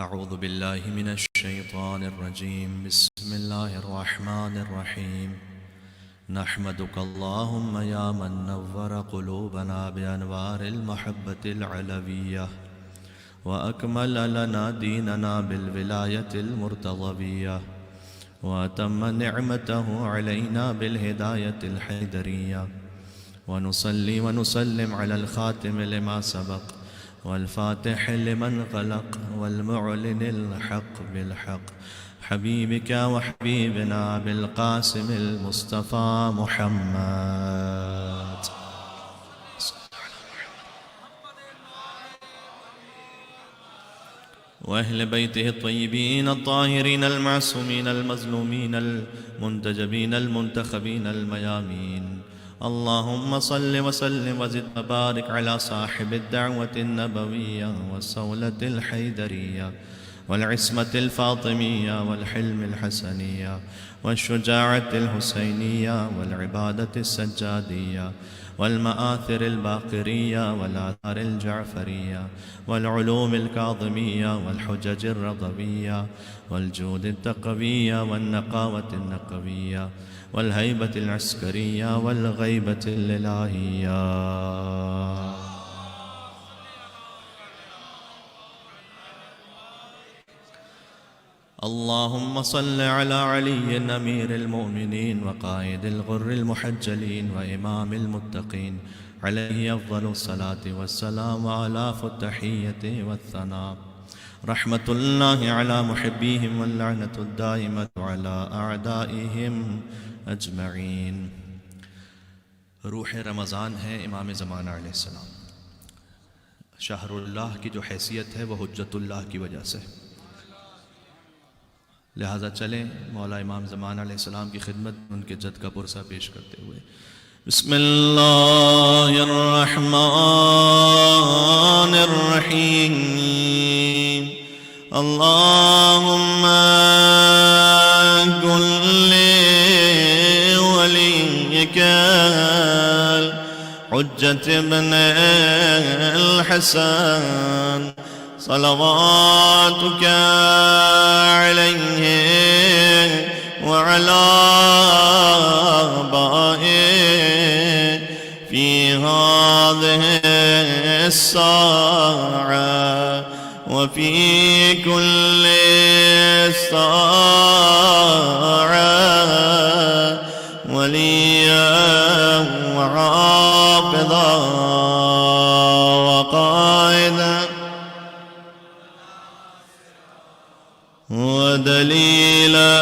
أعوذ بالله من الشيطان الرجيم. بسم الله الرحمن الرحيم. نحمدك اللهم يا من نور قلوبنا بأنوار المحبة العلوية، وأكمل لنا ديننا بالولاية المرتضوية، وأتم نعمته علينا بالهداية الحيدرية، ونصلي ونسلم على الخاتم لما سبق والفاتح لمن غلق والمعلن الحق بالحق، حبيبك وحبيبنا بالقاسم المصطفى محمد وأهل بيته الطيبين الطاهرين المعصومين المظلومين المنتجبين المنتخبين الميامين. اللهم صل وسلم وزد وبارك على صاحب الدعوة النبوية والصولة الحيدرية والعصمة الفاطمية والحلم الحسنية والشجاعة الحسينية والعبادة السجادية والمآثر الباقرية والآثار الجعفرية والعلوم الكاظمية والحجج الرضوية والجود التقوية والنقاوة النقوية والهيبة العسكرية والغيبة الإلهية. اللهم صل على علي أمير المؤمنين وقائد الغر المحجلين وإمام المتقين، عليه أفضل الصلاة والسلام وآلاف التحية والثناء. رحمة الله على محبيهم واللعنة الدائمة على أعدائهم اجمعین. روح رمضان ہے امام زمانہ علیہ السلام. شہر اللہ کی جو حیثیت ہے وہ حجت اللہ کی وجہ سے، لہٰذا چلیں مولا امام زمانہ علیہ السلام کی خدمت ان کے جد کا پرسہ پیش کرتے ہوئے بسم اللہ الرحمن الرحیم. اللہم قل حجة ابن الحسن صلواتك عليه وعلى آبائه في هذه الساعة وفي كل ساعة وليا وعاقدا وقائدا ودليلا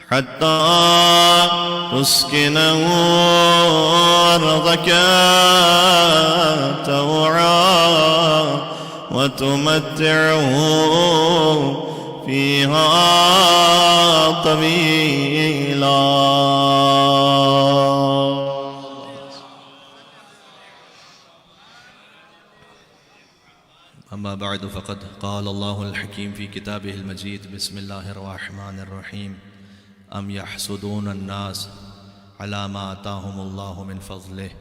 حتى تسكنه أرضك طوعا وتمتعه فيها طويلا. أما بعد فقد قال الله الحكيم في كتابه المجيد بسم الله الرحمن الرحيم. أم يحسدون الناس على ما آتاهم الله من فضله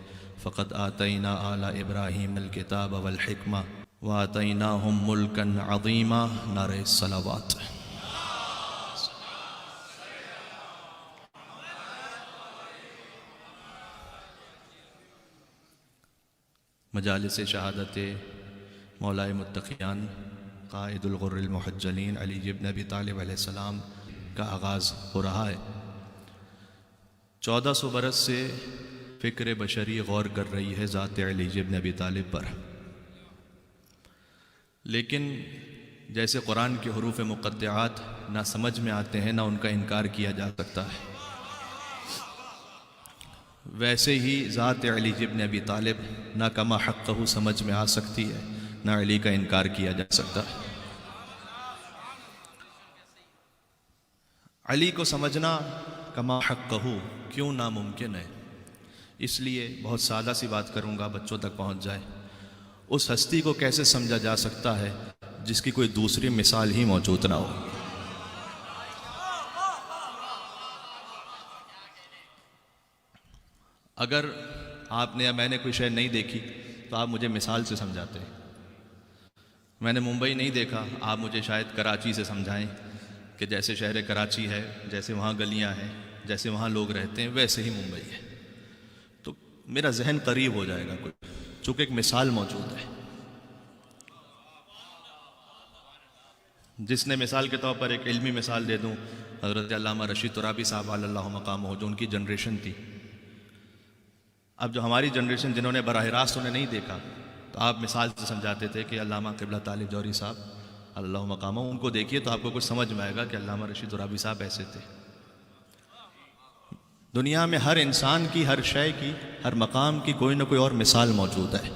فقد آتينا آل إبراهيم الكتاب والحكمة وآتيناهم ملكا عظيما. نعرہ الصلوات. مجالس شہادت مولائے متقیان قائد الغر المحجلین علی بن ابی طالب علیہ السلام کا آغاز ہو رہا ہے. 1400 برس سے فکر بشری غور کر رہی ہے ذات علی بن ابی طالب پر، لیکن جیسے قرآن کے حروف مقطعات نہ سمجھ میں آتے ہیں نہ ان کا انکار کیا جا سکتا ہے، ویسے ہی ذات علی بن ابی طالب نہ کما حقہ سمجھ میں آ سکتی ہے نہ علی کا انکار کیا جا سکتا ہے. علی کو سمجھنا کما حقہ کیوں ناممکن ہے؟ اس لیے بہت سادہ سی بات کروں گا، بچوں تک پہنچ جائے. اس ہستی کو کیسے سمجھا جا سکتا ہے جس کی کوئی دوسری مثال ہی موجود نہ ہو؟ اگر آپ نے یا میں نے کوئی شے نہیں دیکھی تو آپ مجھے مثال سے سمجھاتے ہیں. میں نے ممبئی نہیں دیکھا، آپ مجھے شاید کراچی سے سمجھائیں کہ جیسے شہر کراچی ہے، جیسے وہاں گلیاں ہیں، جیسے وہاں لوگ رہتے ہیں، ویسے ہی ممبئی ہے، تو میرا ذہن قریب ہو جائے گا کچھ، چونکہ ایک مثال موجود ہے۔ جس نے مثال کے طور پر ایک علمی مثال دے دوں، حضرت علامہ رشید ترابی صاحب علی اللہ مقامہ، جو ان کی جنریشن تھی۔ اب جو ہماری جنریشن جنہوں نے براہ راست انہیں نہیں دیکھا، تو آپ مثال سے سمجھاتے تھے کہ علامہ قبلہ طالب جوہری صاحب علی اللہ مقامہ، ان کو دیکھیے تو آپ کو کچھ سمجھ میں آئے گا کہ علامہ رشید ترابی صاحب ایسے تھے۔ دنیا میں ہر انسان کی، ہر شے کی، ہر مقام کی کوئی نہ کوئی اور مثال موجود ہے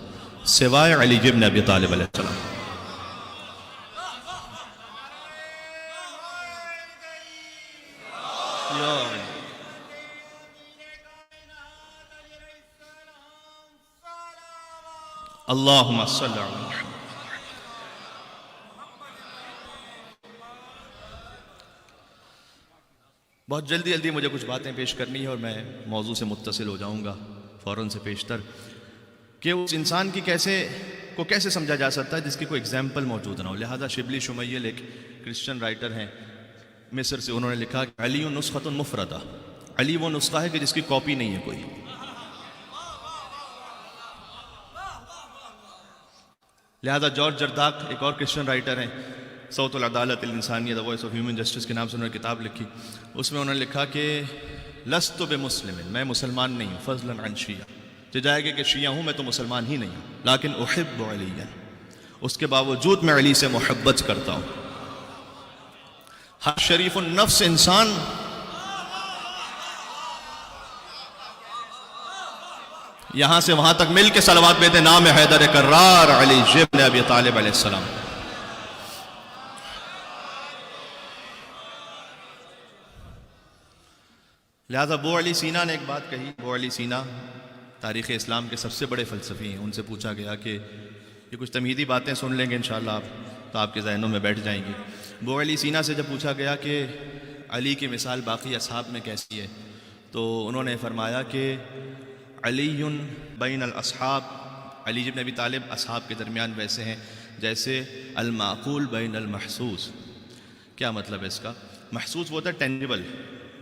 سوائے علی ابن ابی طالب علیہ السلام۔ اللہم صلی علی محمد۔ بہت جلدی مجھے کچھ باتیں پیش کرنی ہے اور میں موضوع سے متصل ہو جاؤں گا فوراً سے پیشتر، کہ اس انسان کی کیسے سمجھا جا سکتا ہے جس کی کوئی اگزامپل موجود نہ ہو۔ لہذا شبلی شمیل ایک کرسچن رائٹر ہیں مصر سے، انہوں نے لکھا کہ علی نسخۃ مفردہ، علی وہ نسخہ ہے کہ جس کی کاپی نہیں ہے کوئی۔ لہذا جارج جرداق ایک اور کرسچن رائٹر ہیں، صوت العدالت الانسانیہ، the voice of human justice کے نام سے انہوں نے کتاب لکھی، اس میں انہوں نے لکھا کہ لست بمسلم، میں مسلمان نہیں ہوں، فضلا عن شیعہ، جو جائے گا کہ شیعہ ہوں، میں تو مسلمان ہی نہیں ہوں، لیکن احب علیہ، اس کے باوجود میں علی سے محبت کرتا ہوں۔ ہر شریف النفس انسان یہاں سے وہاں تک مل کے صلوات بیتے، نام حیدر کرار علی ابن ابی طالب علیہ السلام۔ لہذا ابو علی سینا نے ایک بات کہی، ابو علی سینا تاریخ اسلام کے سب سے بڑے فلسفی ہیں، ان سے پوچھا گیا کہ یہ کچھ تمہیدی باتیں سن لیں گے انشاءاللہ آپ، تو آپ کے ذہنوں میں بیٹھ جائیں گی۔ ابو علی سینا سے جب پوچھا گیا کہ علی کی مثال باقی اصحاب میں کیسی ہے، تو انہوں نے فرمایا کہ علی بین الاصحاب، علی ابن ابی طالب اصحاب کے درمیان ویسے ہیں جیسے المعقول بین المحسوس۔ کیا مطلب ہے اس کا؟ محسوس وہ ہوتا ہے ٹینجیبل،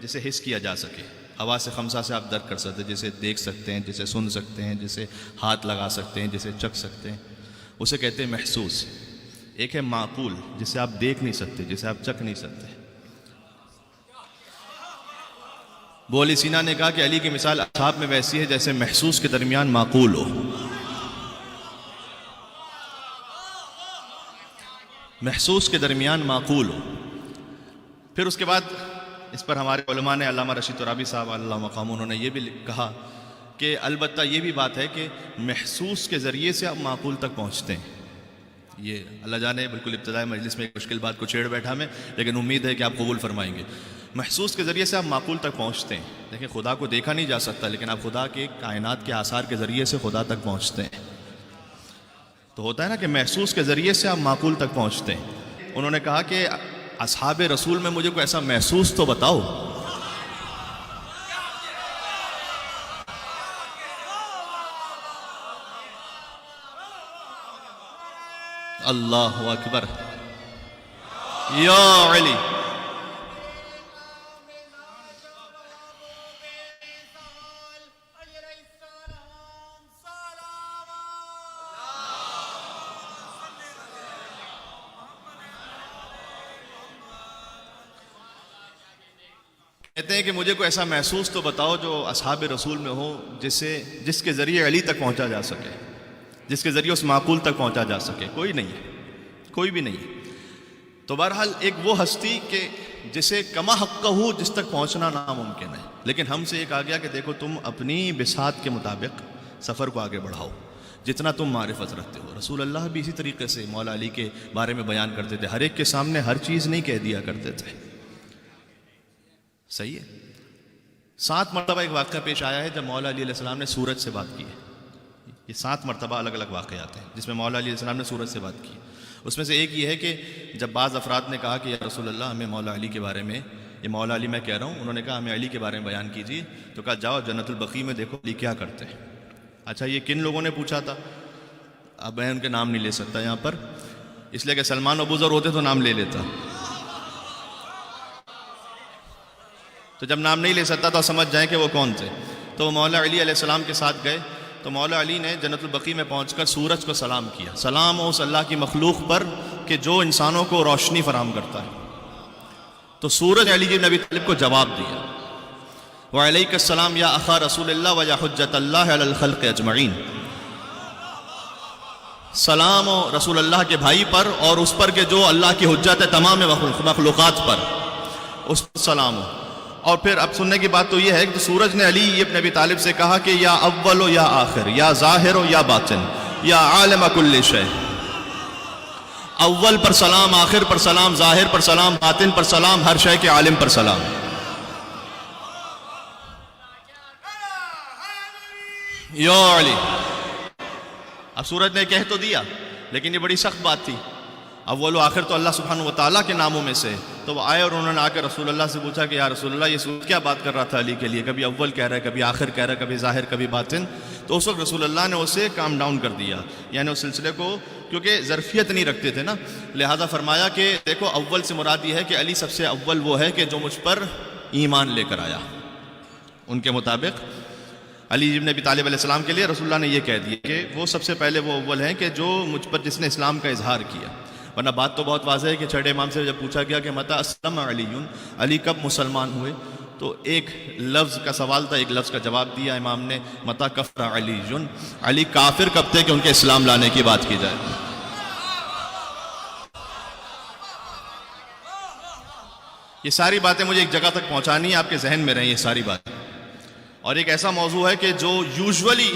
جسے حس کیا جا سکے، حواس خمسہ سے آپ درک کر سکتے ہیں، جسے دیکھ سکتے ہیں، جسے سن سکتے ہیں، جسے ہاتھ لگا سکتے ہیں، جسے چکھ سکتے ہیں، اسے کہتے ہیں محسوس۔ ایک ہے معقول، جسے آپ دیکھ نہیں سکتے، جسے آپ چکھ نہیں سکتے۔ ابو علی سینا نے کہا کہ علی کی مثال اصحاب میں ویسی ہے جیسے محسوس کے درمیان معقول ہو، محسوس کے درمیان معقول ہو۔ پھر اس کے بعد اس پر ہمارے علماء نے، علامہ رشید ترابی صاحب اللہ مقام، انہوں نے یہ بھی کہا کہ البتہ یہ بھی بات ہے کہ محسوس کے ذریعے سے آپ معقول تک پہنچتے ہیں۔ یہ اللہ جانے بالکل ابتدائی مجلس میں ایک مشکل بات کو چھیڑ بیٹھا میں، لیکن امید ہے کہ آپ قبول فرمائیں گے۔ محسوس کے ذریعے سے آپ معقول تک پہنچتے ہیں۔ دیکھیں، خدا کو دیکھا نہیں جا سکتا، لیکن آپ خدا کے کائنات کے آثار کے ذریعے سے خدا تک پہنچتے ہیں۔ تو ہوتا ہے نا کہ محسوس کے ذریعے سے آپ معقول تک پہنچتے ہیں۔ انہوں نے کہا کہ اصحاب رسول میں مجھے کوئی ایسا محسوس تو بتاؤ۔ اللہ اکبر، یا علی۔ کہتے ہیں کہ مجھے کوئی ایسا محسوس تو بتاؤ جو اصحاب رسول میں ہو، جس کے ذریعے علی تک پہنچا جا سکے، جس کے ذریعے اس معقول تک پہنچا جا سکے۔ کوئی نہیں ہے، کوئی بھی نہیں ہے۔ تو بہرحال ایک وہ ہستی کہ جسے کما حق ہو، جس تک پہنچنا ناممکن ہے، لیکن ہم سے ایک آ گیا کہ دیکھو تم اپنی بساط کے مطابق سفر کو آگے بڑھاؤ جتنا تم معرفت رکھتے ہو۔ رسول اللہ بھی اسی طریقے سے مولا علی کے بارے میں بیان کرتے تھے، ہر ایک کے سامنے ہر چیز نہیں کہہ دیا کرتے تھے۔ صحیح ہے۔ 7 مرتبہ ایک واقعہ پیش آیا ہے جب مولا علی علیہ السلام نے سورج سے بات کی ہے۔ یہ 7 مرتبہ الگ الگ واقعات ہیں جس میں مولا علی علیہ السلام نے سورج سے بات کی۔ اس میں سے ایک یہ ہے کہ جب بعض افراد نے کہا کہ یا رسول اللہ ہمیں مولا علی کے بارے میں، یہ مولا علی میں کہہ رہا ہوں، انہوں نے کہا ہمیں علی کے بارے میں بیان کیجیے، تو کہا جاؤ جنت البقیع میں دیکھو علی کیا کرتے ہیں۔ اچھا، یہ کن لوگوں نے پوچھا تھا؟ اب میں ان کے نام نہیں لے سکتا یہاں پر، اس لیے کہ سلمان ابو ذر ہوتے تو نام لے لیتا، تو جب نام نہیں لے سکتا تو سمجھ جائیں کہ وہ کون تھے۔ تو مولا علی علیہ السلام کے ساتھ گئے، تو مولا علی نے جنت البقیع میں پہنچ کر سورج کو سلام کیا، سلام ہو اس اللہ کی مخلوق پر کہ جو انسانوں کو روشنی فراہم کرتا ہے۔ تو سورج علی بن ابی طالب کو جواب دیا، وعلیک السلام یا اخا رسول اللہ و یا حجت اللہ علی الخلق اجمعین، سلام ہو رسول اللہ کے بھائی پر اور اس پر کہ جو اللہ کی حجت ہے تمام مخلوقات پر، اس پر سلام ہو۔ اور پھر اب سننے کی بات تو یہ ہے کہ سورج نے علی ابن ابی طالب سے کہا کہ یا اول و یا آخر، یا ظاہر و یا باطن، یا عالم کل شے، اول پر سلام، آخر پر سلام، ظاہر پر سلام، باطن پر سلام، ہر شے کے عالم پر سلام۔ یا علی، اب سورج نے کہہ تو دیا لیکن یہ بڑی سخت بات تھی، اول و آخر تو اللہ سبحانہ و تعالیٰ کے ناموں میں سے، تو وہ آئے اور انہوں نے آ کر رسول اللہ سے پوچھا کہ یا رسول اللہ یہ سورج کیا بات کر رہا تھا علی کے لیے، کبھی اول کہہ رہا ہے، کبھی آخر کہہ رہا ہے، کبھی ظاہر کبھی باطن۔ تو اس وقت رسول اللہ نے اسے کام ڈاؤن کر دیا، یعنی اس سلسلے کو، کیونکہ ظرفیت نہیں رکھتے تھے نا، لہذا فرمایا کہ دیکھو اول سے مراد یہ ہے کہ علی سب سے اول وہ ہے کہ جو مجھ پر ایمان لے کر آیا۔ ان کے مطابق علی بن ابی طالب علیہ السلام کے لیے رسول اللہ نے یہ کہہ دیا کہ وہ سب سے پہلے وہ اول ہیں کہ جو مجھ پر جس نے اسلام کا اظہار کیا۔ ورنہ بات تو بہت واضح ہے کہ چھٹے امام سے جب پوچھا گیا کہ متى اسلم علی، علی کب مسلمان ہوئے، تو ایک لفظ کا سوال تھا، ایک لفظ کا جواب دیا امام نے، متى کفر علی، علی کافر کب تھے کہ ان کے اسلام لانے کی بات کی جائے۔ یہ ساری باتیں مجھے ایک جگہ تک پہنچانی ہے، آپ کے ذہن میں رہیں یہ ساری باتیں، اور ایک ایسا موضوع ہے کہ جو یوزولی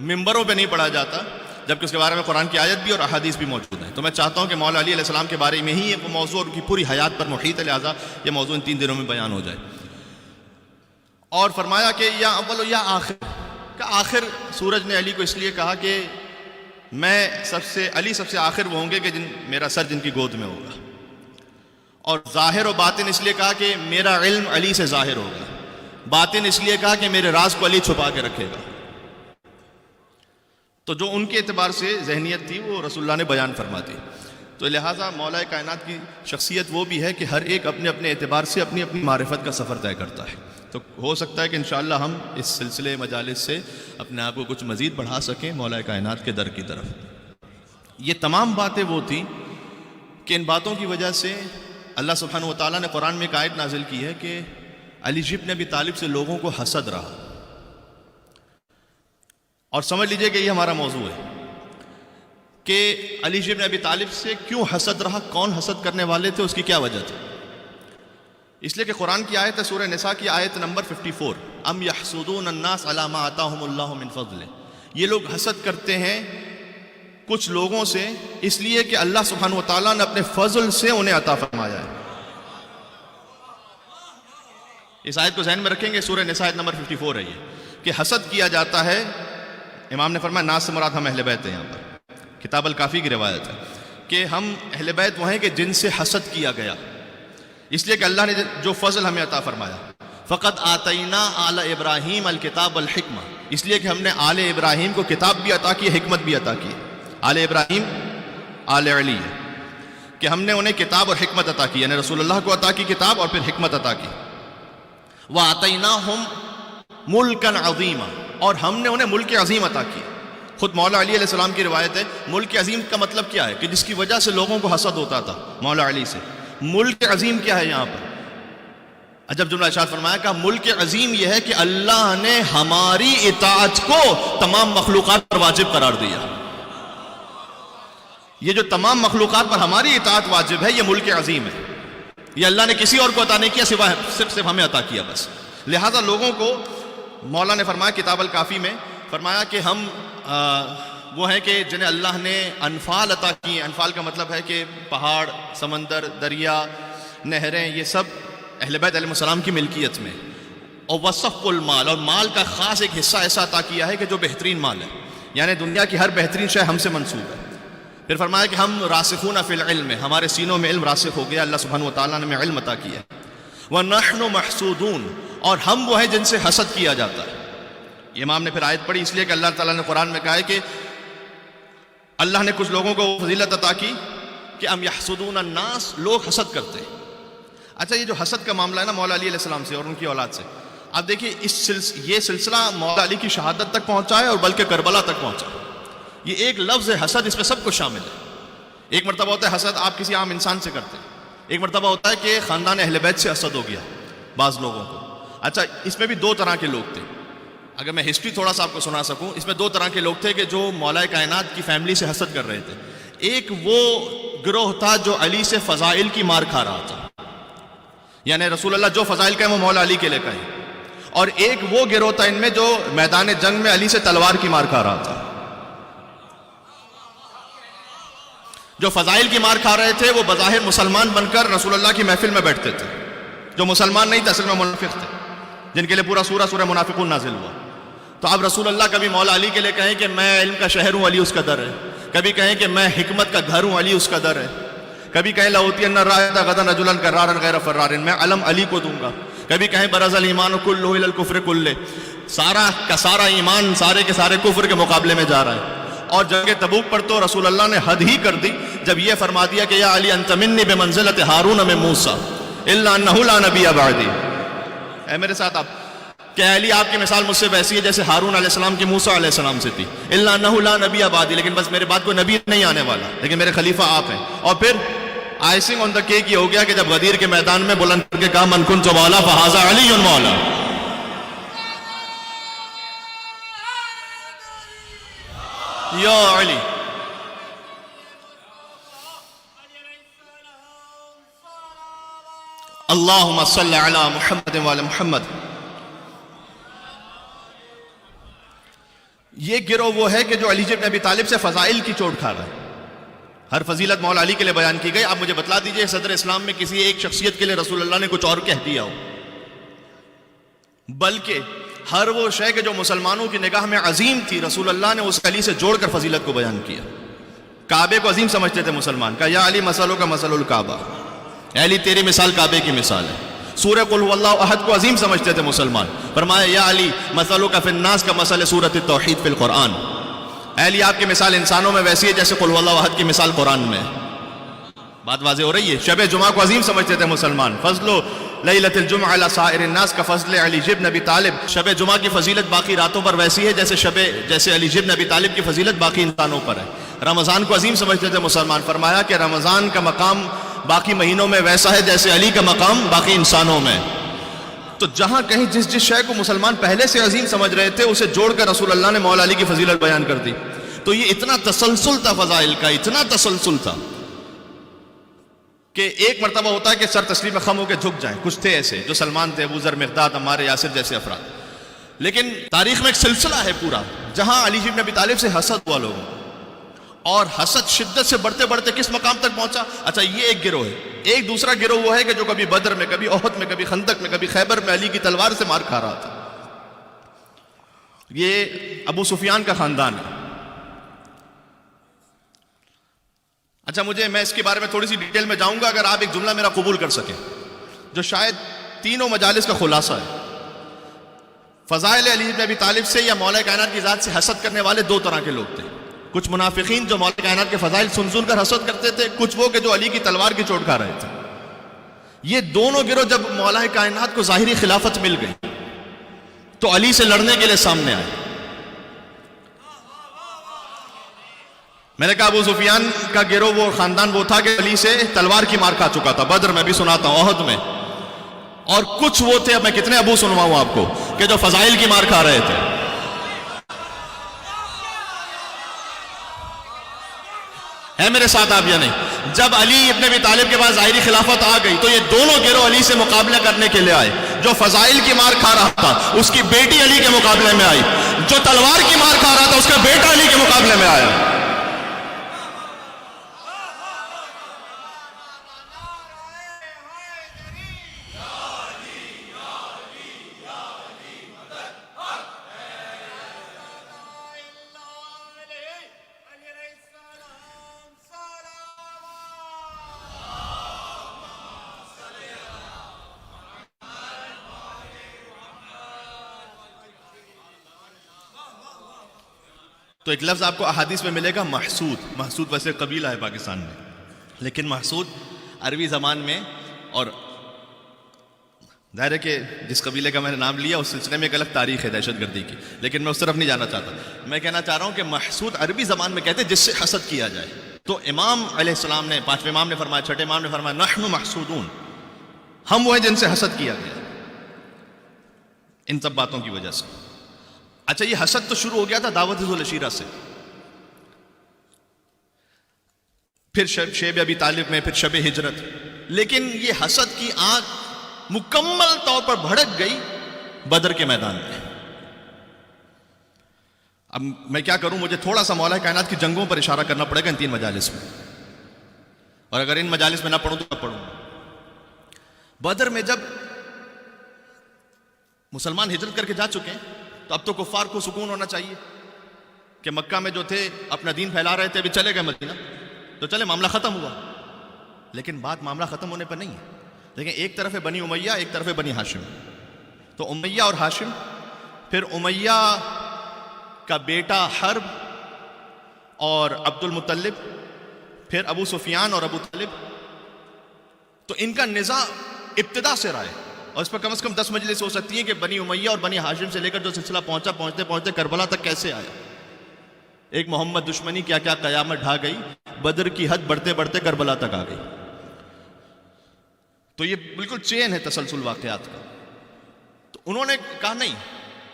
ممبروں پہ نہیں پڑھا جاتا، جبکہ اس کے بارے میں قرآن کی آیت بھی اور احادیث بھی موجود ہیں۔ تو میں چاہتا ہوں کہ مولا علی علیہ السلام کے بارے میں ہی وہ موضوع اور ان کی پوری حیات پر محیط ہے، لہٰذا یہ موضوع ان 3 دنوں میں بیان ہو جائے۔ اور فرمایا کہ یا اول و یا آخر، کہ آخر سورج نے علی کو اس لیے کہا کہ علی سب سے آخر وہ ہوں گے کہ میرا سر جن کی گود میں ہوگا، اور ظاہر و باطن اس لیے کہا کہ میرا علم علی سے ظاہر ہوگا، باطن اس لیے کہا کہ میرے راز کو علی چھپا کے رکھے گا۔ تو جو ان کے اعتبار سے ذہنیت تھی وہ رسول اللہ نے بیان فرما دی۔ تو لہٰذا مولا کائنات کی شخصیت وہ بھی ہے کہ ہر ایک اپنے اپنے اعتبار سے اپنی اپنی معرفت کا سفر طے کرتا ہے۔ تو ہو سکتا ہے کہ انشاءاللہ ہم اس سلسلے مجالس سے اپنے آپ کو کچھ مزید بڑھا سکیں مولا کائنات کے در کی طرف۔ یہ تمام باتیں وہ تھیں کہ ان باتوں کی وجہ سے اللہ سبحانہ و تعالیٰ نے قرآن میں ایک آیت نازل کی ہے کہ علی بن ابی طالب سے لوگوں کو حسد رہا۔ اور سمجھ لیجئے کہ یہ ہمارا موضوع ہے کہ علی بن ابی طالب سے کیوں حسد رہا، کون حسد کرنے والے تھے، اس کی کیا وجہ تھی۔ اس لیے کہ قرآن کی آیت ہے سورہ نساء کی آیت نمبر 54، ام یحسدون الناس علی ما آتاہم اللہ من فضلہ، یہ لوگ حسد کرتے ہیں کچھ لوگوں سے اس لیے کہ اللہ سبحانہ و تعالیٰ نے اپنے فضل سے انہیں عطا فرمایا ہے۔ اس آیت کو ذہن میں رکھیں گے، سورہ نساء آیت نمبر 54 ہے یہ، کہ حسد کیا جاتا ہے۔ امام نے فرمایا ناس سے مراد ہم اہل بیت ہیں، یہاں پر کتاب الکافی کی روایت ہے کہ ہم اہل بیت وہ ہیں کہ جن سے حسد کیا گیا، اس لیے کہ اللہ نے جو فضل ہمیں عطا فرمایا۔ فقط آتینا آل ابراہیم الکتاب والحکمہ، اس لیے کہ ہم نے آل ابراہیم کو کتاب بھی عطا کی، حکمت بھی عطا کی۔ آل ابراہیم آل علی ہے کہ ہم نے انہیں کتاب اور حکمت عطا کی، یعنی رسول اللہ کو عطا کی کتاب اور پھر حکمت عطا کی۔ وَآتَيْنَاهُمْ مُلْكًا عَظِيمًا، اور ہم نے انہیں ملک عظیم عطا کی۔ خود مولا علی علیہ السلام کی روایت ہے، ملک عظیم کا مطلب کیا ہے کہ جس کی وجہ سے لوگوں کو حسد ہوتا تھا مولا علی سے۔ ملک عظیم کیا ہے یہاں پر؟ عجب جملہ ارشاد فرمایا کہ ملک عظیم یہ ہے کہ اللہ نے ہماری اطاعت کو تمام مخلوقات پر واجب قرار دیا۔ یہ جو تمام مخلوقات پر ہماری اطاعت واجب ہے، یہ ملک عظیم ہے، یہ اللہ نے کسی اور کو عطا نہیں کیا، صرف ہمیں عطا کیا بس۔ لہذا لوگوں کو مولا نے فرمایا کتاب الکافی میں، فرمایا کہ ہم وہ ہیں کہ جنہیں اللہ نے انفال عطا کی۔ انفال کا مطلب ہے کہ پہاڑ، سمندر، دریا، نہریں، یہ سب اہل بیت علیہ السلام کی ملکیت میں۔ اور وصف المال، اور مال کا خاص ایک حصہ ایسا عطا کیا ہے کہ جو بہترین مال ہے، یعنی دنیا کی ہر بہترین شے ہم سے منسوب ہے۔ پھر فرمایا کہ ہم راسخون فی العلم، ہمارے سینوں میں علم راسخ ہو گیا، اللہ سبحانہ و تعالیٰ نے ہمیں علم عطا کیا۔ وَنَحْنُ مَحْسُودُونَ، اور ہم وہ ہیں جن سے حسد کیا جاتا ہے۔ امام نے پھر آیت پڑھی اس لیے کہ اللہ تعالیٰ نے قرآن میں کہا ہے کہ اللہ نے کچھ لوگوں کو فضیلت عطا کی کہ ام یحسدون الناس، لوگ حسد کرتے ہیں۔ اچھا یہ جو حسد کا معاملہ ہے نا مولا علی علیہ السلام سے اور ان کی اولاد سے، آپ دیکھیے یہ سلسلہ مولا علی کی شہادت تک پہنچا ہے اور بلکہ کربلا تک پہنچا۔ یہ ایک لفظ ہے حسد، اس میں سب کچھ شامل ہے۔ ایک مرتبہ ہوتا ہے حسد آپ کسی عام انسان سے کرتے ہیں، ایک مرتبہ ہوتا ہے کہ خاندان اہل بیت سے حسد ہو گیا بعض لوگوں کو۔ اچھا اس میں بھی دو طرح کے لوگ تھے، اگر میں ہسٹری تھوڑا سا آپ کو سنا سکوں، اس میں دو طرح کے لوگ تھے کہ جو مولا کائنات کی فیملی سے حسد کر رہے تھے۔ ایک وہ گروہ تھا جو علی سے فضائل کی مار کھا رہا تھا، یعنی رسول اللہ جو فضائل کہیں وہ مولا علی کے لے کہیں، اور ایک وہ گروہ تھا ان میں جو میدان جنگ میں علی سے تلوار کی مار کھا رہا تھا۔ جو فضائل کی مار کھا رہے تھے وہ بظاہر مسلمان بن کر رسول اللہ کی محفل میں بیٹھتے تھے، جو مسلمان نہیں تھے اصل میں منافق تھے، جن کے لیے پورا سورہ منافقون نازل ہوا۔ تو اب رسول اللہ کبھی مولا علی کے لیے کہیں کہ میں علم کا شہر ہوں، علی اس کا در ہے، کبھی کہیں کہ میں حکمت کا گھر ہوں، علی اس کا در ہے، کبھی کہیں لأوتین الرایۃ غدا رجلا کرارا غیر فرار، میں علم علی کو دوں گا، کبھی کہیں برز الایمان کلہ الی الکفر کلہ، سارا کا سارا ایمان سارے کے سارے کفر کے مقابلے میں جا رہا ہے۔ اور جنگ تبوک پر تو رسول اللہ نے حد ہی کر دی جب یہ فرما دیا کہ یا علی انت منی بمنزلۃ ہارون من موسیٰ الا انہ لا نبی بعدی، اے میرے ساتھ آپ کہ علی آپ کی مثال مجھ سے ویسی ہے جیسے ہارون علیہ السلام کی موسیٰ علیہ السلام سے تھی، الا انہ لا نبی بعدی، لیکن بس میرے بعد کوئی نبی نہیں آنے والا، لیکن میرے خلیفہ آپ ہیں۔ اور پھر آئسنگ آن دا کیک یہ ہو گیا کہ جب غدیر کے میدان میں بلند کر کے کہا من کنت مولا فہذا علی مولا۔ یا علی اللہم صلی علی محمد وعلی محمد۔ یہ گروہ وہ ہے کہ جو علی بن ابی طالب سے فضائل کی چوٹ کھا رہا ہے۔ ہر فضیلت مولا علی کے لیے بیان کی گئی۔ آپ مجھے بتلا دیجئے صدر اسلام میں کسی ایک شخصیت کے لیے رسول اللہ نے کچھ اور کہہ دیا ہو، بلکہ ہر وہ شے کہ جو مسلمانوں کی نگاہ میں عظیم تھی رسول اللہ نے اس علی سے جوڑ کر فضیلت کو بیان کیا۔ کعبے کو عظیم سمجھتے تھے مسلمان، کہا یا علی مثلوں کا مثل الکعبہ، اے علی تیری مثال کعبے کی مثال ہے۔ سورہ قل هو اللہ احد کو عظیم سمجھتے تھے مسلمان، فرمایا یا علی مثلوں کا فی الناس کا مثل سورۃ التوحید فی القرآن، اے علی آپ کی مثال انسانوں میں ویسی ہے جیسے قل هو اللہ احد کی مثال قرآن میں۔ بات واضح ہو رہی ہے۔ شب جمعہ کو عظیم سمجھتے تھے مسلمان، فضل لیلۃ الجمعہ علی سائر الناس کا فضل علی بن ابی طالب، شب جمعہ کی فضیلت باقی راتوں پر ویسی ہے جیسے علی بن ابی طالب کی فضیلت باقی انسانوں پر ہے۔ رمضان کو عظیم سمجھتے تھے مسلمان، فرمایا کہ رمضان کا مقام باقی مہینوں میں ویسا ہے جیسے علی کا مقام باقی انسانوں میں۔ تو جہاں کہیں جس شے کو مسلمان پہلے سے عظیم سمجھ رہے تھے اسے جوڑ کر رسول اللہ نے مولا علی کی فضیلت بیان کر دی۔ تو یہ اتنا تسلسل تھا فضائل کا، اتنا تسلسل تھا کہ ایک مرتبہ ہوتا ہے کہ سر تسلیم خم ہو کے جھک جائیں، کچھ تھے ایسے جو سلمان تھے، ابو ذر، مقداد، عمار، یاسر جیسے افراد، لیکن تاریخ میں ایک سلسلہ ہے پورا جہاں علی بن ابی طالب سے حسد ہوا لوگوں، اور حسد شدت سے بڑھتے بڑھتے کس مقام تک پہنچا۔ اچھا یہ ایک گروہ ہے۔ ایک دوسرا گروہ وہ ہے کہ جو کبھی بدر میں، کبھی احد میں، کبھی خندق میں، کبھی خیبر میں علی کی تلوار سے مار کھا رہا تھا۔ یہ ابو سفیان کا خاندان ہے۔ اچھا میں اس کے بارے میں تھوڑی سی ڈیٹیل میں جاؤں گا اگر آپ ایک جملہ میرا قبول کر سکیں جو شاید تینوں مجالس کا خلاصہ ہے۔ فضائل علی بن ابی طالب سے یا مولا کائنات کی ذات سے حسد کرنے والے دو طرح کے لوگ تھے، کچھ منافقین جو مولا کائنات کے فضائل سن کر حسد کرتے تھے، کچھ وہ کہ جو علی کی تلوار کی چوٹ کھا رہے تھے۔ یہ دونوں گروہ جب مولا کائنات کو ظاہری خلافت مل گئی تو علی سے لڑنے کے لیے سامنے آئے۔ میں نے کہا ابو سفیان کا گروہ وہ خاندان وہ تھا کہ علی سے تلوار کی مار کھا چکا تھا، بدر میں بھی سناتا ہوں، احد میں، اور کچھ وہ تھے، اب میں کتنے ابو سنواؤں آپ کو، کہ جو فضائل کی مار کھا رہے تھے۔ ہے میرے ساتھ آپ یا نہیں؟ جب علی ابن ابی طالب کے پاس ظاہری خلافت آ گئی تو یہ دونوں گروہ علی سے مقابلہ کرنے کے لیے آئے۔ جو فضائل کی مار کھا رہا تھا اس کی بیٹی علی کے مقابلے میں آئی، جو تلوار کی مار کھا رہا تھا اس کا بیٹا علی کے مقابلے میں آیا۔ تو ایک لفظ آپ کو احادیث میں ملے گا محسود. محسود ویسے قبیلہ ہے پاکستان میں، لیکن محسود عربی زبان میں، اور ظاہر ہے کہ جس قبیلے کا میں نے نام لیا اس سلسلے میں ایک الگ تاریخ ہے دہشت گردی کی، لیکن میں اس طرف نہیں جانا چاہتا. میں کہنا چاہ رہا ہوں کہ محسود عربی زبان میں کہتے ہیں جس سے حسد کیا جائے. تو امام علیہ السلام نے، پانچویں امام نے فرمایا، چھٹے امام نے فرمایا نحن محسودون، ہم وہ ہیں جن سے حسد کیا گیا ان سب باتوں کی وجہ سے. اچھا، یہ حسد تو شروع ہو گیا تھا دعوت ذو العشیرہ سے، پھر شیب ابی طالب میں، پھر شب ہجرت، لیکن یہ حسد کی آگ مکمل طور پر بھڑک گئی بدر کے میدان میں. اب میں کیا کروں، مجھے تھوڑا سا مولا کائنات کی جنگوں پر اشارہ کرنا پڑے گا ان 3 مجالس میں، اور اگر ان مجالس میں نہ پڑھوں تو پڑھوں. بدر میں جب مسلمان ہجرت کر کے جا چکے ہیں تو اب تو کفار کو سکون ہونا چاہیے کہ مکہ میں جو تھے اپنا دین پھیلا رہے تھے، ابھی چلے گئے مدینہ تو چلے معاملہ ختم ہوا. لیکن بات معاملہ ختم ہونے پر نہیں ہے. لیکن ایک طرف ہے بنی امیہ، ایک طرف ہے بنی ہاشم. تو امیہ اور ہاشم، پھر امیہ کا بیٹا حرب اور عبد المطلب، پھر ابو سفیان اور ابو طالب، تو ان کا نزاع ابتدا سے رہا ہے، اور اس پر کم از کم 10 مجلس ہو سکتی ہیں کہ بنی امیہ اور بنی ہاشم سے لے کر جو سلسلہ پہنچتے پہنچتے کربلا تک کیسے آیا. ایک محمد دشمنی کیا کیا قیامت ڈھا گئی، بدر کی حد بڑھتے بڑھتے کربلا تک آ گئی. تو یہ بالکل چین ہے تسلسل واقعات کا. تو انہوں نے کہا نہیں،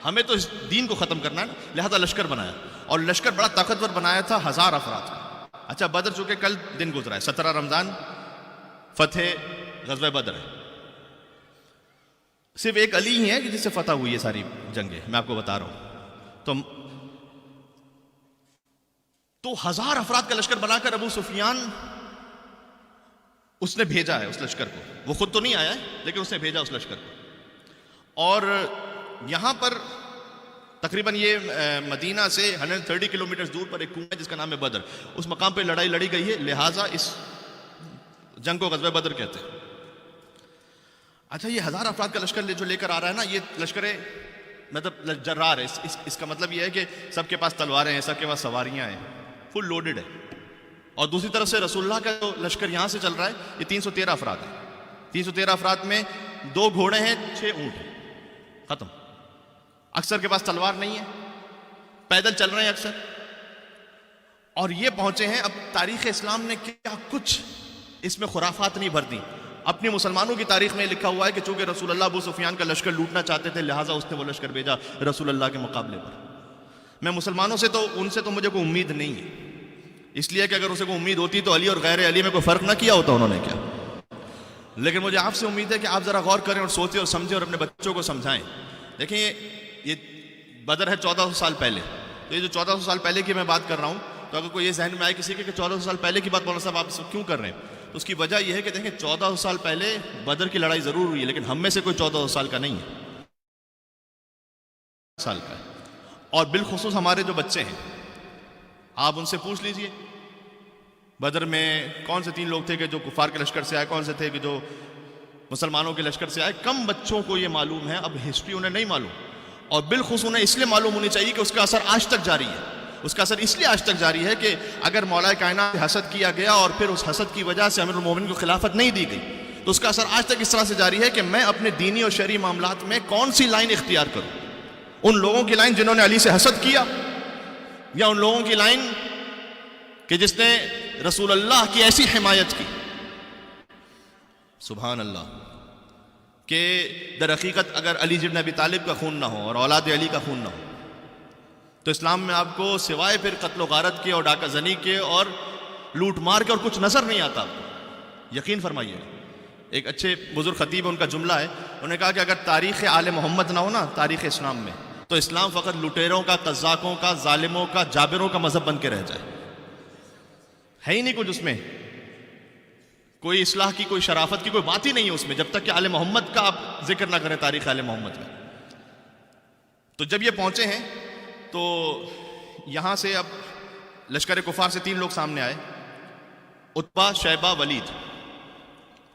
ہمیں تو اس دین کو ختم کرنا ہے، لہذا لشکر بنایا، اور لشکر بڑا طاقتور بنایا تھا 1000 افراد کا. اچھا، بدر چونکہ کل دن گزرا ہے، 17 رمضان فتح غزوہ بدر ہے. صرف ایک علی ہی ہے کہ جس سے فتح ہوئی ہے ساری جنگیں، میں آپ کو بتا رہا ہوں. تو 1000 افراد کا لشکر بنا کر ابو سفیان اس نے بھیجا ہے اس لشکر کو. وہ خود تو نہیں آیا ہے لیکن اس نے بھیجا اس لشکر کو. اور یہاں پر تقریباً یہ مدینہ سے 130 کلومیٹر دور پر ایک کنواں ہے جس کا نام ہے بدر. اس مقام پہ لڑائی لڑی گئی ہے، لہٰذا اس جنگ کو غزوہ بدر کہتے ہیں. اچھا، یہ 1000 افراد کا لشکر جو لے کر آ رہا ہے نا، یہ لشکر مطلب جرار ہے. اس کا مطلب یہ ہے کہ سب کے پاس تلواریں ہیں، سب کے پاس سواریاں ہیں، فل لوڈڈ ہے. اور دوسری طرف سے رسول اللہ کا جو لشکر یہاں سے چل رہا ہے یہ 313 افراد ہیں. 313 افراد میں 2 گھوڑے ہیں، 6 اونٹ ہیں، ختم. اکثر کے پاس تلوار نہیں ہے، پیدل چل رہے ہیں اکثر. اور یہ پہنچے ہیں. اب تاریخ اسلام نے کیا کچھ اس میں خرافات نہیں بھر دی. اپنی مسلمانوں کی تاریخ میں لکھا ہوا ہے کہ چونکہ رسول اللہ ابو سفیان کا لشکر لوٹنا چاہتے تھے، لہٰذا اس نے وہ لشکر بھیجا رسول اللہ کے مقابلے پر. میں مسلمانوں سے تو ان سے تو مجھے کوئی امید نہیں ہے، اس لیے کہ اگر اسے کوئی امید ہوتی تو علی اور غیر علی میں کوئی فرق نہ کیا ہوتا انہوں نے کیا. لیکن مجھے آپ سے امید ہے کہ آپ ذرا غور کریں اور سوچیں اور سمجھیں اور اپنے بچوں کو سمجھائیں. دیکھیں، یہ بدر ہے 1400 سال پہلے. تو یہ جو 1400 سال پہلے کی میں بات کر رہا ہوں، تو اگر کوئی یہ ذہن میں آئے کسی کے کہ 1400 سال پہلے کی بات مولانا صاحب آپ کیوں کر رہے ہیں، تو اس کی وجہ یہ ہے کہ دیکھیں 1400 سال پہلے بدر کی لڑائی ضرور ہوئی ہے، لیکن ہم میں سے کوئی 1400 سال کا نہیں ہے، سال کا ہے. اور بالخصوص ہمارے جو بچے ہیں، آپ ان سے پوچھ لیجئے بدر میں کون سے 3 لوگ تھے کہ جو کفار کے لشکر سے آئے، کون سے تھے کہ جو مسلمانوں کے لشکر سے آئے. کم بچوں کو یہ معلوم ہے. اب ہسٹری انہیں نہیں معلوم، اور بالخصوص انہیں اس لیے معلوم ہونی چاہیے کہ اس کا اثر آج تک جاری ہے. اس کا اثر اس لیے آج تک جاری ہے کہ اگر مولا کائنات سے حسد کیا گیا اور پھر اس حسد کی وجہ سے امیر المومنین کو خلافت نہیں دی گئی، تو اس کا اثر آج تک اس طرح سے جاری ہے کہ میں اپنے دینی اور شرعی معاملات میں کون سی لائن اختیار کروں. ان لوگوں کی لائن جنہوں نے علی سے حسد کیا، یا ان لوگوں کی لائن کہ جس نے رسول اللہ کی ایسی حمایت کی، سبحان اللہ، کہ در حقیقت اگر علی بن ابی طالب کا خون نہ ہو اور اولاد علی کا خون نہ ہو تو اسلام میں آپ کو سوائے پھر قتل و غارت کے اور ڈاکہ زنی کے اور لوٹ مار کے اور کچھ نظر نہیں آتا. یقین فرمائیے. ایک اچھے بزرگ خطیب ان کا جملہ ہے، انہوں نے کہا کہ اگر تاریخ آل محمد نہ ہو نا، تاریخ اسلام میں، تو اسلام فقط لٹیروں کا، قذاقوں کا، ظالموں کا، جابروں کا مذہب بن کے رہ جائے. ہے ہی نہیں کچھ اس میں، کوئی اصلاح کی، کوئی شرافت کی کوئی بات ہی نہیں ہے اس میں، جب تک کہ آل محمد کا آپ ذکر نہ کریں، تاریخ آل محمد کا. تو جب یہ پہنچے ہیں تو یہاں سے اب لشکر کفار سے 3 لوگ سامنے آئے، عتبہ، شیبہ، ولید.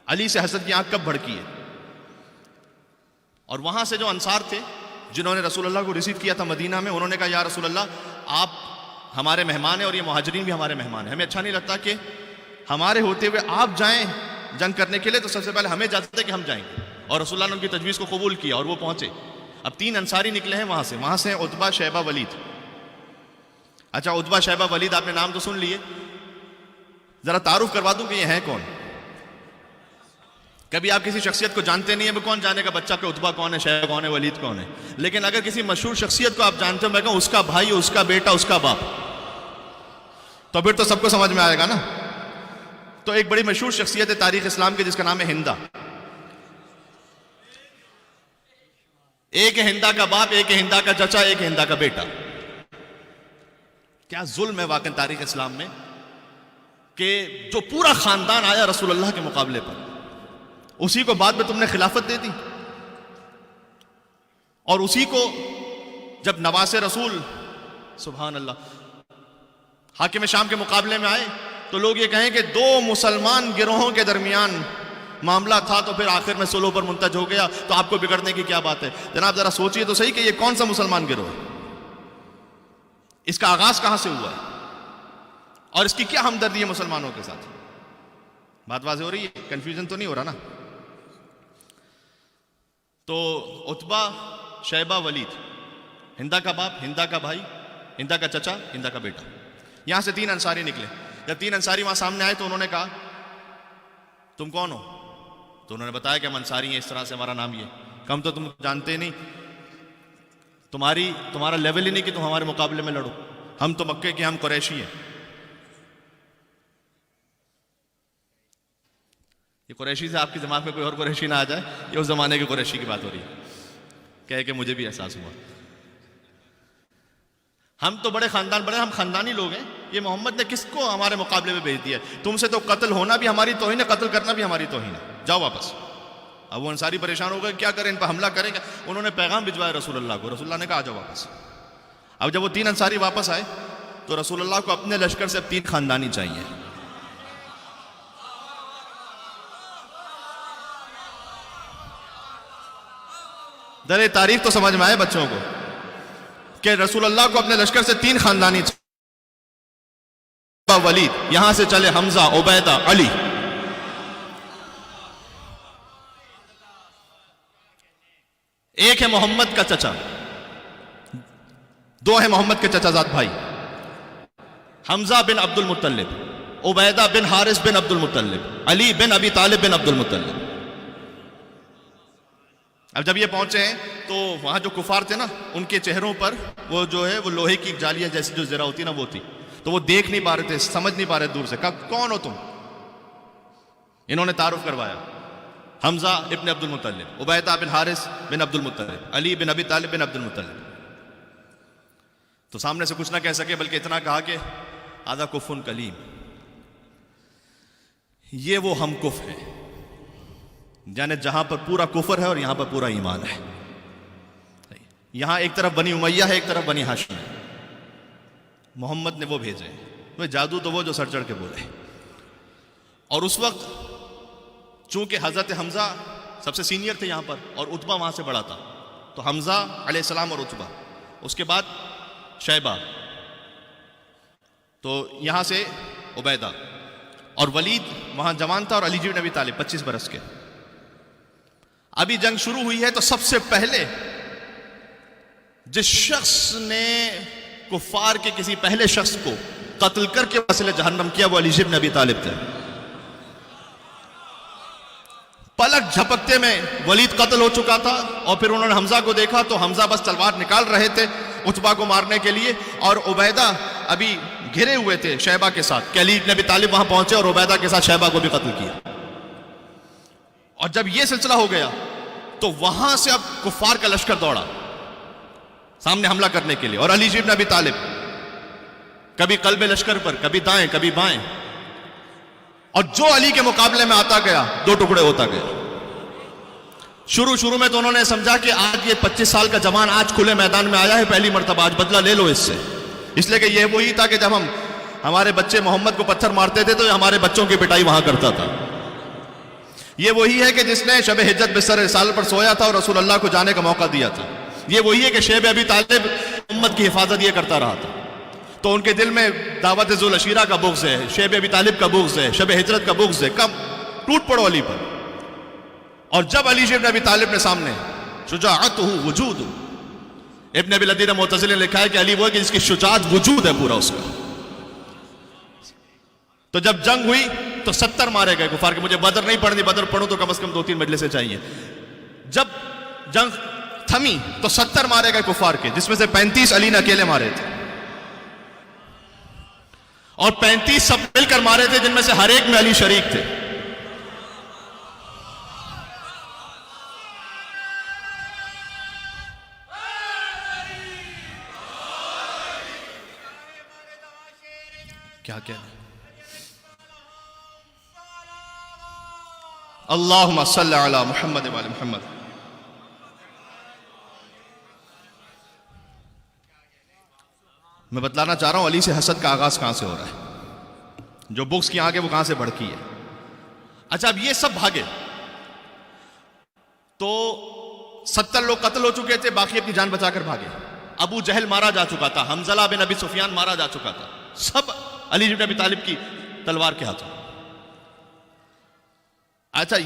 علی سے حسد کی آنکھ کب بھڑکی ہے؟ اور وہاں سے جو انصار تھے جنہوں نے رسول اللہ کو ریسیو کیا تھا مدینہ میں، انہوں نے کہا یا رسول اللہ، آپ ہمارے مہمان ہیں اور یہ مہاجرین بھی ہمارے مہمان ہیں. ہمیں اچھا نہیں لگتا کہ ہمارے ہوتے ہوئے آپ جائیں جنگ کرنے کے لیے، تو سب سے پہلے ہمیں اجازت ہے کہ ہم جائیں گے. اور رسول اللہ نے ان کی تجویز کو قبول کیا اور وہ پہنچے. اب 3 انصاری نکلے ہیں وہاں سے عتبہ، شیبہ، ولید. اچھا عتبہ، شیبہ، ولید آپ نے نام تو سن لیے، ذرا تعارف کروا دوں کہ یہ ہیں کون. کبھی آپ کسی شخصیت کو جانتے نہیں ہیں، کون جانے کا بچہ کہ عتبہ کون ہے، شیبہ کون ہے، ولید کون ہے. لیکن اگر کسی مشہور شخصیت کو آپ جانتے ہو، میں کہوں اس کا بھائی، اس کا بیٹا، اس کا باپ، تو پھر تو سب کو سمجھ میں آئے گا نا. تو ایک بڑی مشہور شخصیت ہے تاریخ اسلام کی جس کا نام ہے ہندا. ایک ہے ہندا کا باپ، ایک ہے ہندا کا چچا، ایک ہے ہندا کا بیٹا. کیا ظلم ہے واقعی تاریخ اسلام میں کہ جو پورا خاندان آیا رسول اللہ کے مقابلے پر، اسی کو بعد میں تم نے خلافت دے دی. اور اسی کو جب نواس رسول سبحان اللہ حاکم شام کے مقابلے میں آئے تو لوگ یہ کہیں کہ 2 مسلمان گروہوں کے درمیان معاملہ تھا تو پھر آخر میں صلح پر منتج ہو گیا، تو آپ کو بگڑنے کی کیا بات ہے؟ جناب ذرا سوچئے تو صحیح کہ یہ کون سا مسلمان گروہ ہے، اس کا آغاز کہاں سے ہوا ہے، اور اس کی کیا ہمدردی ہے مسلمانوں کے ساتھ؟ بات واضح ہو رہی ہے؟ کنفیوژن تو نہیں ہو رہا نا؟ تو عتبہ، شیبہ، ولید، ہندا کا باپ، ہندا کا بھائی، ہندا کا چچا، ہندا کا بیٹا. یہاں سے 3 انصاری نکلے. جب 3 انصاری وہاں سامنے آئے تو انہوں نے کہا تم کون ہو؟ تو انہوں نے بتایا کہ ہم انصاری ہیں، اس طرح سے ہمارا نام یہ. کم تو تم جانتے نہیں، تمہارا لیول ہی نہیں کہ تم ہمارے مقابلے میں لڑو. ہم تو مکے کے، ہم قریشی ہیں. یہ قریشی سے آپ کے دماغ میں کوئی اور قریشی نہ آ جائے، یہ اس زمانے کے قریشی کی بات ہو رہی ہے. کہے کہ مجھے بھی احساس ہوا. ہم تو بڑے ہم خاندانی لوگ ہیں. یہ محمد نے کس کو ہمارے مقابلے میں بھیج دیا ہے؟ تم سے تو قتل ہونا بھی ہماری توہین ہے، قتل کرنا بھی ہماری توہین ہے، جاؤ واپس. اب وہ انصاری پریشان ہو گئے، کیا کریں، ان پر حملہ کریں کیا؟ انہوں نے پیغام بھجوایا رسول اللہ کو. رسول اللہ نے کہا آ جاؤ واپس. اب جب وہ 3 انصاری واپس آئے تو رسول اللہ کو اپنے لشکر سے اب 3 خاندانی چاہیے. در تاریخ تو سمجھ میں آئے بچوں کو کہ رسول اللہ کو اپنے لشکر سے 3 خاندانی چاہیے. ولید، یہاں سے چلے حمزہ، عبیدہ، علی. ایک ہے محمد کا چچا، 2 ہیں محمد کے چچا زاد بھائی، حمزہ بن عبد المطلب، عبیدہ بن حارث بن عبد المطلب، علی بن ابی طالب بن عبد المطلب. اب جب یہ پہنچے ہیں تو وہاں جو کفار تھے نا، ان کے چہروں پر وہ جو ہے وہ لوہے کی جالیاں جیسی جو زرہ ہوتی نا وہ تھی، تو وہ دیکھ نہیں پا رہے تھے، سمجھ نہیں پا رہے دور سے. کہا کون ہو تم؟ انہوں نے تعارف کروایا، حمزہ ابن عبد المطلب، عبیدہ بن حارث بن عبد المطلب، علی بن ابی طالب بن عبد المطلب. تو سامنے سے کچھ نہ کہہ سکے بلکہ اتنا کہا کہ آدھا کفن کلیم، یہ وہ ہم کف ہیں، یعنی جہاں پر پورا کفر ہے اور یہاں پر پورا ایمان ہے. یہاں ایک طرف بنی امیہ ہے، ایک طرف بنی ہاشم ہے. محمد نے وہ بھیجے. وہ جادو تو وہ جو سر چڑھ کے بولے. اور اس وقت چونکہ حضرت حمزہ سب سے سینئر تھے یہاں پر اور عتبہ وہاں سے بڑا تھا، تو حمزہ علیہ السلام اور عتبہ، اس کے بعد شیبہ، تو یہاں سے عبیدہ، اور ولید وہاں جوان تھا، اور علی بن ابی طالب 25 برس کے. ابھی جنگ شروع ہوئی ہے تو سب سے پہلے جس شخص نے کفار کے کسی پہلے شخص کو قتل کر کے وصل جہنم کیا وہ علی بن ابی طالب تھے. پلک جھپکتے میں ولید قتل ہو چکا تھا، اور پھر انہوں نے حمزہ کو دیکھا تو حمزہ بس تلوار نکال رہے تھے عتبہ کو مارنے کے لیے، اور عبیدہ ابھی گھرے ہوئے تھے شیبہ کے ساتھ کہ علی بن ابی طالب وہاں پہنچے اور عبیدہ کے ساتھ شیبہ کو بھی قتل کیا. اور جب یہ سلسلہ ہو گیا تو وہاں سے اب کفار کا لشکر دوڑا سامنے حملہ کرنے کے لیے، اور علی بن ابی طالب کبھی قلب لشکر پر، کبھی دائیں کبھی بائیں، اور جو علی کے مقابلے میں آتا گیا 2 ٹکڑے ہوتا گیا. شروع میں تو انہوں نے سمجھا کہ آج یہ 25 سال کا جوان آج کھلے میدان میں آیا ہے پہلی مرتبہ، آج بدلہ لے لو اس سے. اس لیے کہ یہ وہی تھا کہ جب ہمارے بچے محمد کو پتھر مارتے تھے تو یہ ہمارے بچوں کی پٹائی وہاں کرتا تھا. یہ وہی ہے کہ جس نے شب ہجرت بستر رسالت پر سویا تھا اور رسول اللہ کو جانے کا موقع دیا تھا. یہ وہی ہے کہ شیب ابی طالب محمد کی حفاظت یہ کرتا رہا تھا. تو ان کے دل میں دعوت ذوالعشیرہ کا بغض ہے، شیب ابی طالب کا بغض ہے، شب ہجرت کا بغض ہے، کم ٹوٹ پڑو علی پر. اور جب علی ابن ابی طالب نے سامنے شجاعت وجود، ابن ابی لدینہ معتزلی نے لکھا ہے کہ علی وہ ہے کہ جس کی شجاعت وجود ہے پورا اس کا. تو جب جنگ ہوئی تو 70 مارے گئے کفار کے. مجھے بدر نہیں پڑھنی، بدر پڑھوں تو کم از کم 2-3 مجلسیں چاہیے. جب جنگ تھمی تو 70 مارے گئے کفار کے، جس میں سے 35 علی نے اکیلے مارے تھے، اور 35 سب مل کر مارے تھے، جن میں سے ہر ایک میں علی شریک تھے. کیا کہنا؟ اللہم صلی علی محمد وعلی محمد. میں بتلانا چاہ رہا ہوں علی سے حسد کا آغاز کہاں سے ہو رہا ہے، جو بغض کی آنکھ ہے وہ کہاں سے بھڑکی ہے. اچھا اب یہ سب بھاگے تو 70 لوگ قتل ہو چکے تھے، باقی اپنی جان بچا کر بھاگے. ابو جہل مارا جا چکا تھا، حنظلہ بن ابی سفیان مارا جا چکا تھا، سب علی بن ابی طالب کی تلوار کے ہاتھوں. اچھا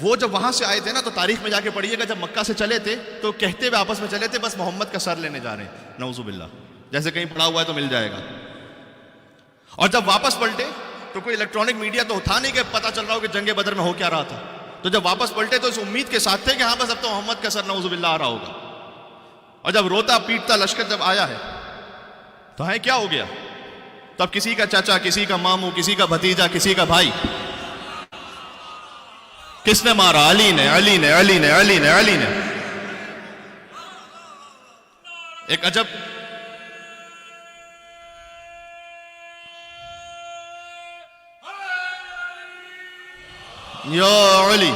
وہ جب وہاں سے آئے تھے نا تو تاریخ میں جا کے پڑھیے گا، جب مکہ سے چلے تھے تو کہتے ہوئے آپس میں چلے تھے بس محمد کا سر لینے جا رہے ہیں، نعوذ باللہ، جیسے کہیں پڑا ہوا ہے تو مل جائے گا. اور جب واپس پلٹے تو کوئی الیکٹرانک میڈیا تو تھا نہیں کہ پتہ چل رہا ہو کہ جنگ بدر میں ہو کیا رہا تھا. تو جب واپس پلٹے تو اس امید کے ساتھ تھے کہ ہاں بس اب تو محمد کا سر نعوذ باللہ آ رہا ہوگا. اور جب روتا پیٹتا لشکر جب آیا ہے تو ہے کیا ہو گیا؟ تو اب کسی کا چاچا، کسی کا ماموں، کسی کا بھتیجا، کسی کا بھائی، کس نے مارا؟ علی نے، علی نے، علی نے، علی نے، علی نے. ایک عجب یا علی.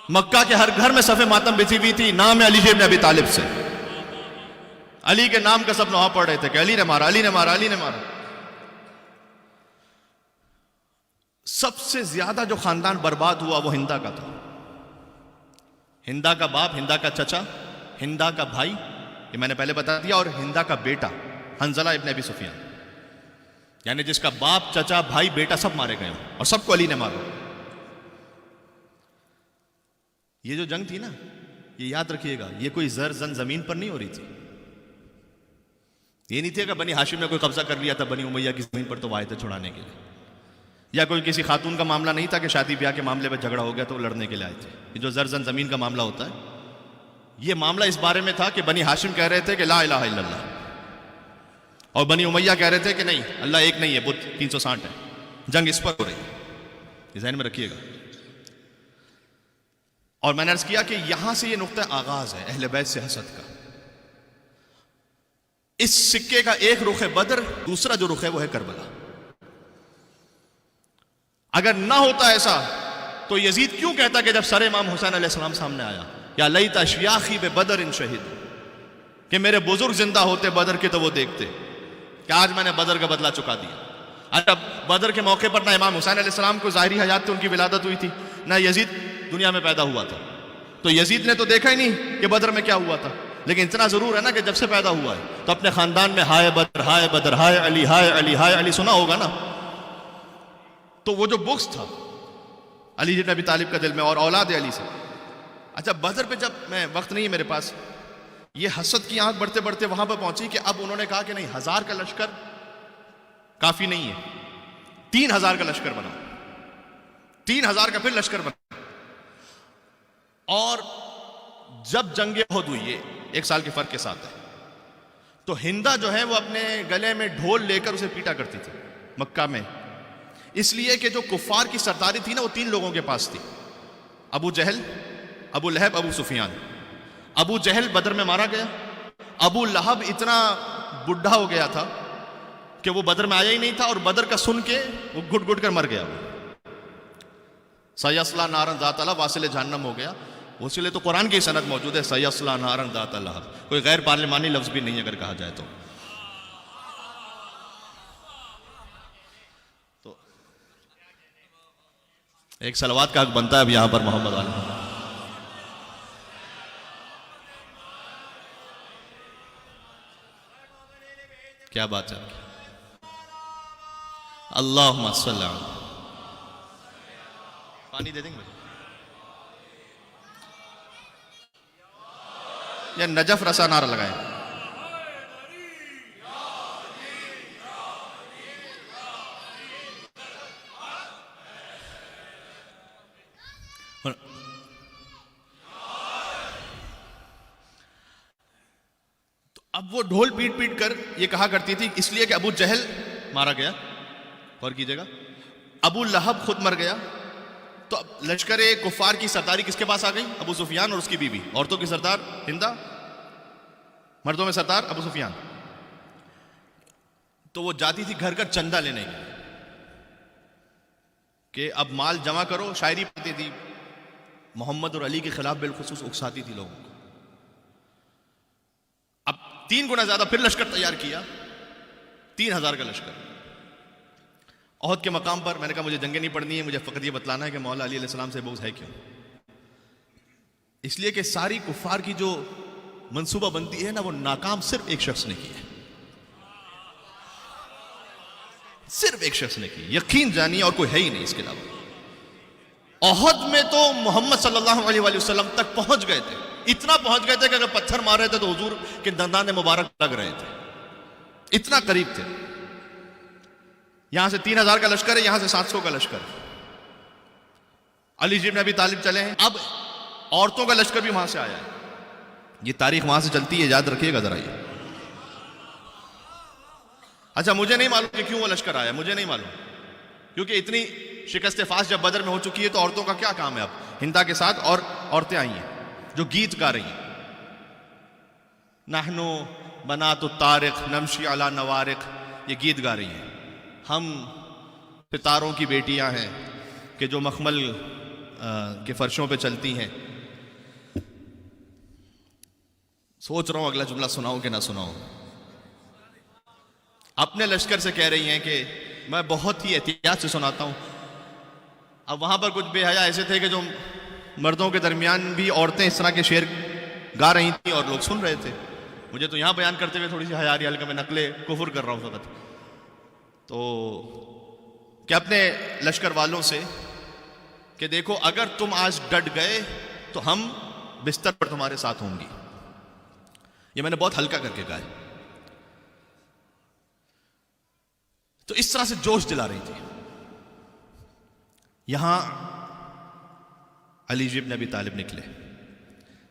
مکہ کے ہر گھر میں صف ماتم بچھی ہوئی تھی، نام ہے علی ابن ابی طالب سے. علی کے نام کا سب نوحہ پڑھ رہے تھے کہ علی نے مارا، علی نے مارا، علی نے مارا. سب سے زیادہ جو خاندان برباد ہوا وہ ہندا کا تھا. ہندا کا باپ، ہندا کا چچا، ہندا کا بھائی، یہ میں نے پہلے بتا دیا، اور ہندا کا بیٹا حنظلہ ابن ابی سفیان، یعنی جس کا باپ، چچا، بھائی، بیٹا سب مارے گئے اور سب کو علی نے مارا. یہ جو جنگ تھی نا، یہ یاد رکھیے گا، یہ کوئی زر زن زمین پر نہیں ہو رہی تھی. یہ نہیں تھے کہ بنی ہاشم نے کوئی قبضہ کر لیا تھا بنی امیہ کی زمین پر تو وہ آئے تھے چھڑانے کے لیے، یا کوئی کسی خاتون کا معاملہ نہیں تھا کہ شادی بیاہ کے معاملے میں جھگڑا ہو گیا تو وہ لڑنے کے لیے آئے تھے. یہ جو زر زن زمین کا معاملہ ہوتا ہے، یہ معاملہ اس بارے میں تھا کہ بنی ہاشم کہہ رہے تھے کہ لا الہ الا اللہ، اور بنی امیہ کہہ رہے تھے کہ نہیں، اللہ ایک نہیں ہے، بت 360 ہے. جنگ اس پر ہو رہی ہے، یہ ذہن میں رکھیے گا. اور میں نے عرض کیا کہ یہاں سے یہ نقطہ آغاز ہے اہل بیت سے حسد کا. اس سکے کا ایک رخ ہے بدر، دوسرا جو رخ ہے وہ ہے کربلا. اگر نہ ہوتا ایسا تو یزید کیوں کہتا کہ جب سر امام حسین علیہ السلام سامنے آیا، یا لیت اشیاخی بے بدر ان شہید، کہ میرے بزرگ زندہ ہوتے بدر کے تو وہ دیکھتے کہ آج میں نے بدر کا بدلہ چکا دیا. اب بدر کے موقع پر نہ امام حسین علیہ السلام کو ظاہری حیات تھی، ان کی ولادت ہوئی تھی، نہ یزید دنیا میں پیدا ہوا تھا. تو یزید نے تو دیکھا ہی نہیں کہ بدر میں کیا ہوا تھا، لیکن اتنا ضرور ہے نا کہ جب سے پیدا ہوا ہے تو اپنے خاندان میں ہائے بدر، ہائے بدر، ہائے علی، ہائے علی، ہائے علی سنا ہوگا نا. تو وہ جو بغض تھا علی بن ابی طالب کا دل میں اور اولاد علی سے. اچھا بدر پہ جب، میں وقت نہیں ہے میرے پاس، یہ حسد کی آنکھ بڑھتے بڑھتے وہاں پہ پہنچی کہ اب انہوں نے کہا کہ نہیں، 1000 کا لشکر کافی نہیں ہے، 3000 کا لشکر بنا، 3000 کا پھر لشکر بنا. اور جب جنگ احد ہوئی، یہ 1 سال کے فرق کے ساتھ ہے، تو ہندا جو ہے وہ اپنے گلے میں ڈھول لے کر اسے پیٹا کرتی تھی مکہ میں، اس لیے کہ جو کفار کی سرداری تھی نا وہ 3 لوگوں کے پاس تھی، ابو جہل، ابو لہب، ابو سفیان. ابو جہل بدر میں مارا گیا، ابو لہب اتنا بڈھا ہو گیا تھا کہ وہ بدر میں آیا ہی نہیں تھا، اور بدر کا سن کے وہ گھٹ گھٹ کر مر گیا. سیصلی نارا ذات لہب، واصل جہنم ہو گیا. اس لیے تو قرآن کی سند موجود ہے، سیصلی نارا ذات لہب، کوئی غیر پارلیمانی لفظ بھی نہیں اگر کہا جائے تو. ایک صلوات کا حق بنتا ہے اب یہاں پر محمد علیہ. کیا بات ہے آپ کی. اللہم صلی علی. پانی دے دیں گے یا نجف رسا نعرہ لگائیں. اب وہ ڈھول پیٹ پیٹ کر یہ کہا کرتی تھی اس لیے کہ ابو جہل مارا گیا. غور کیجئے گا, ابو لہب خود مر گیا, تو اب لشکر کفار کی سرداری کس کے پاس آ گئی؟ ابو سفیان اور اس کی بیوی. عورتوں کی سردار ہندا, مردوں میں سردار ابو سفیان. تو وہ جاتی تھی گھر گھر چندہ لینے کی کہ اب مال جمع کرو. شاعری پڑھتی تھی, محمد اور علی کے خلاف بالخصوص اکساتی تھی لوگوں کو. اب 3 گنا زیادہ پھر لشکر تیار کیا, 3000 کا لشکر. احد کے مقام پر میں نے کہا مجھے جنگیں نہیں پڑھنی ہے, مجھے فقط یہ بتلانا ہے کہ مولا علی علیہ السلام سے بغض ہے کیوں. اس لیے کہ ساری کفار کی جو منصوبہ بندی ہے نا, وہ ناکام صرف ایک شخص نے کی ہے, صرف ایک شخص نے کی. یقین جانیے اور کوئی ہے ہی نہیں اس کے علاوہ. احد میں تو محمد صلی اللہ علیہ وآلہ وسلم تک پہنچ گئے تھے, اتنا پہنچ گئے تھے کہ اگر پتھر مار رہے تھے تو حضور کے دندان مبارک لگ رہے تھے, اتنا قریب تھے. یہاں سے 3000 کا لشکر ہے, یہاں سے 700 کا لشکر. علی جی بن ابی طالب چلے ہیں, اب عورتوں کا لشکر بھی وہاں سے آیا ہے. یہ تاریخ وہاں سے چلتی ہے, یاد رکھیے گا ذرا یہ. اچھا مجھے نہیں معلوم کہ کیوں وہ لشکر آیا, مجھے نہیں معلوم, کیونکہ اتنی شکست فاس جب بدر میں ہو چکی ہے تو عورتوں کا کیا کام ہے. اب ہندا کے ساتھ اور عورتیں آئی ہیں جو گیت گا رہی ہیں. نحنو بنات الطارق نمشی علی نوارق, یہ گیت گا رہی ہیں. ہم ستاروں کی بیٹیاں ہیں کہ جو مخمل کے فرشوں پہ چلتی ہیں. سوچ رہا ہوں اگلا جملہ سناؤں کہ نہ سناؤں. اپنے لشکر سے کہہ رہی ہیں کہ میں بہت ہی احتیاط سے سناتا ہوں. اب وہاں پر کچھ بے حیا ایسے تھے کہ جو مردوں کے درمیان بھی عورتیں اس طرح کے شعر گا رہی تھیں اور لوگ سن رہے تھے. مجھے تو یہاں بیان کرتے ہوئے تھوڑی سی حیا آ رہی ہے, ہلکا میں نقل کفر کر رہا ہوں فقط. تو کہ اپنے لشکر والوں سے کہ دیکھو اگر تم آج ڈٹ گئے تو ہم بستر پر تمہارے ساتھ ہوں گی. یہ میں نے بہت ہلکا کر کے کہا ہے. تو اس طرح سے جوش دلا رہی تھی. یہاں علی جی بن ابی طالب نکلے,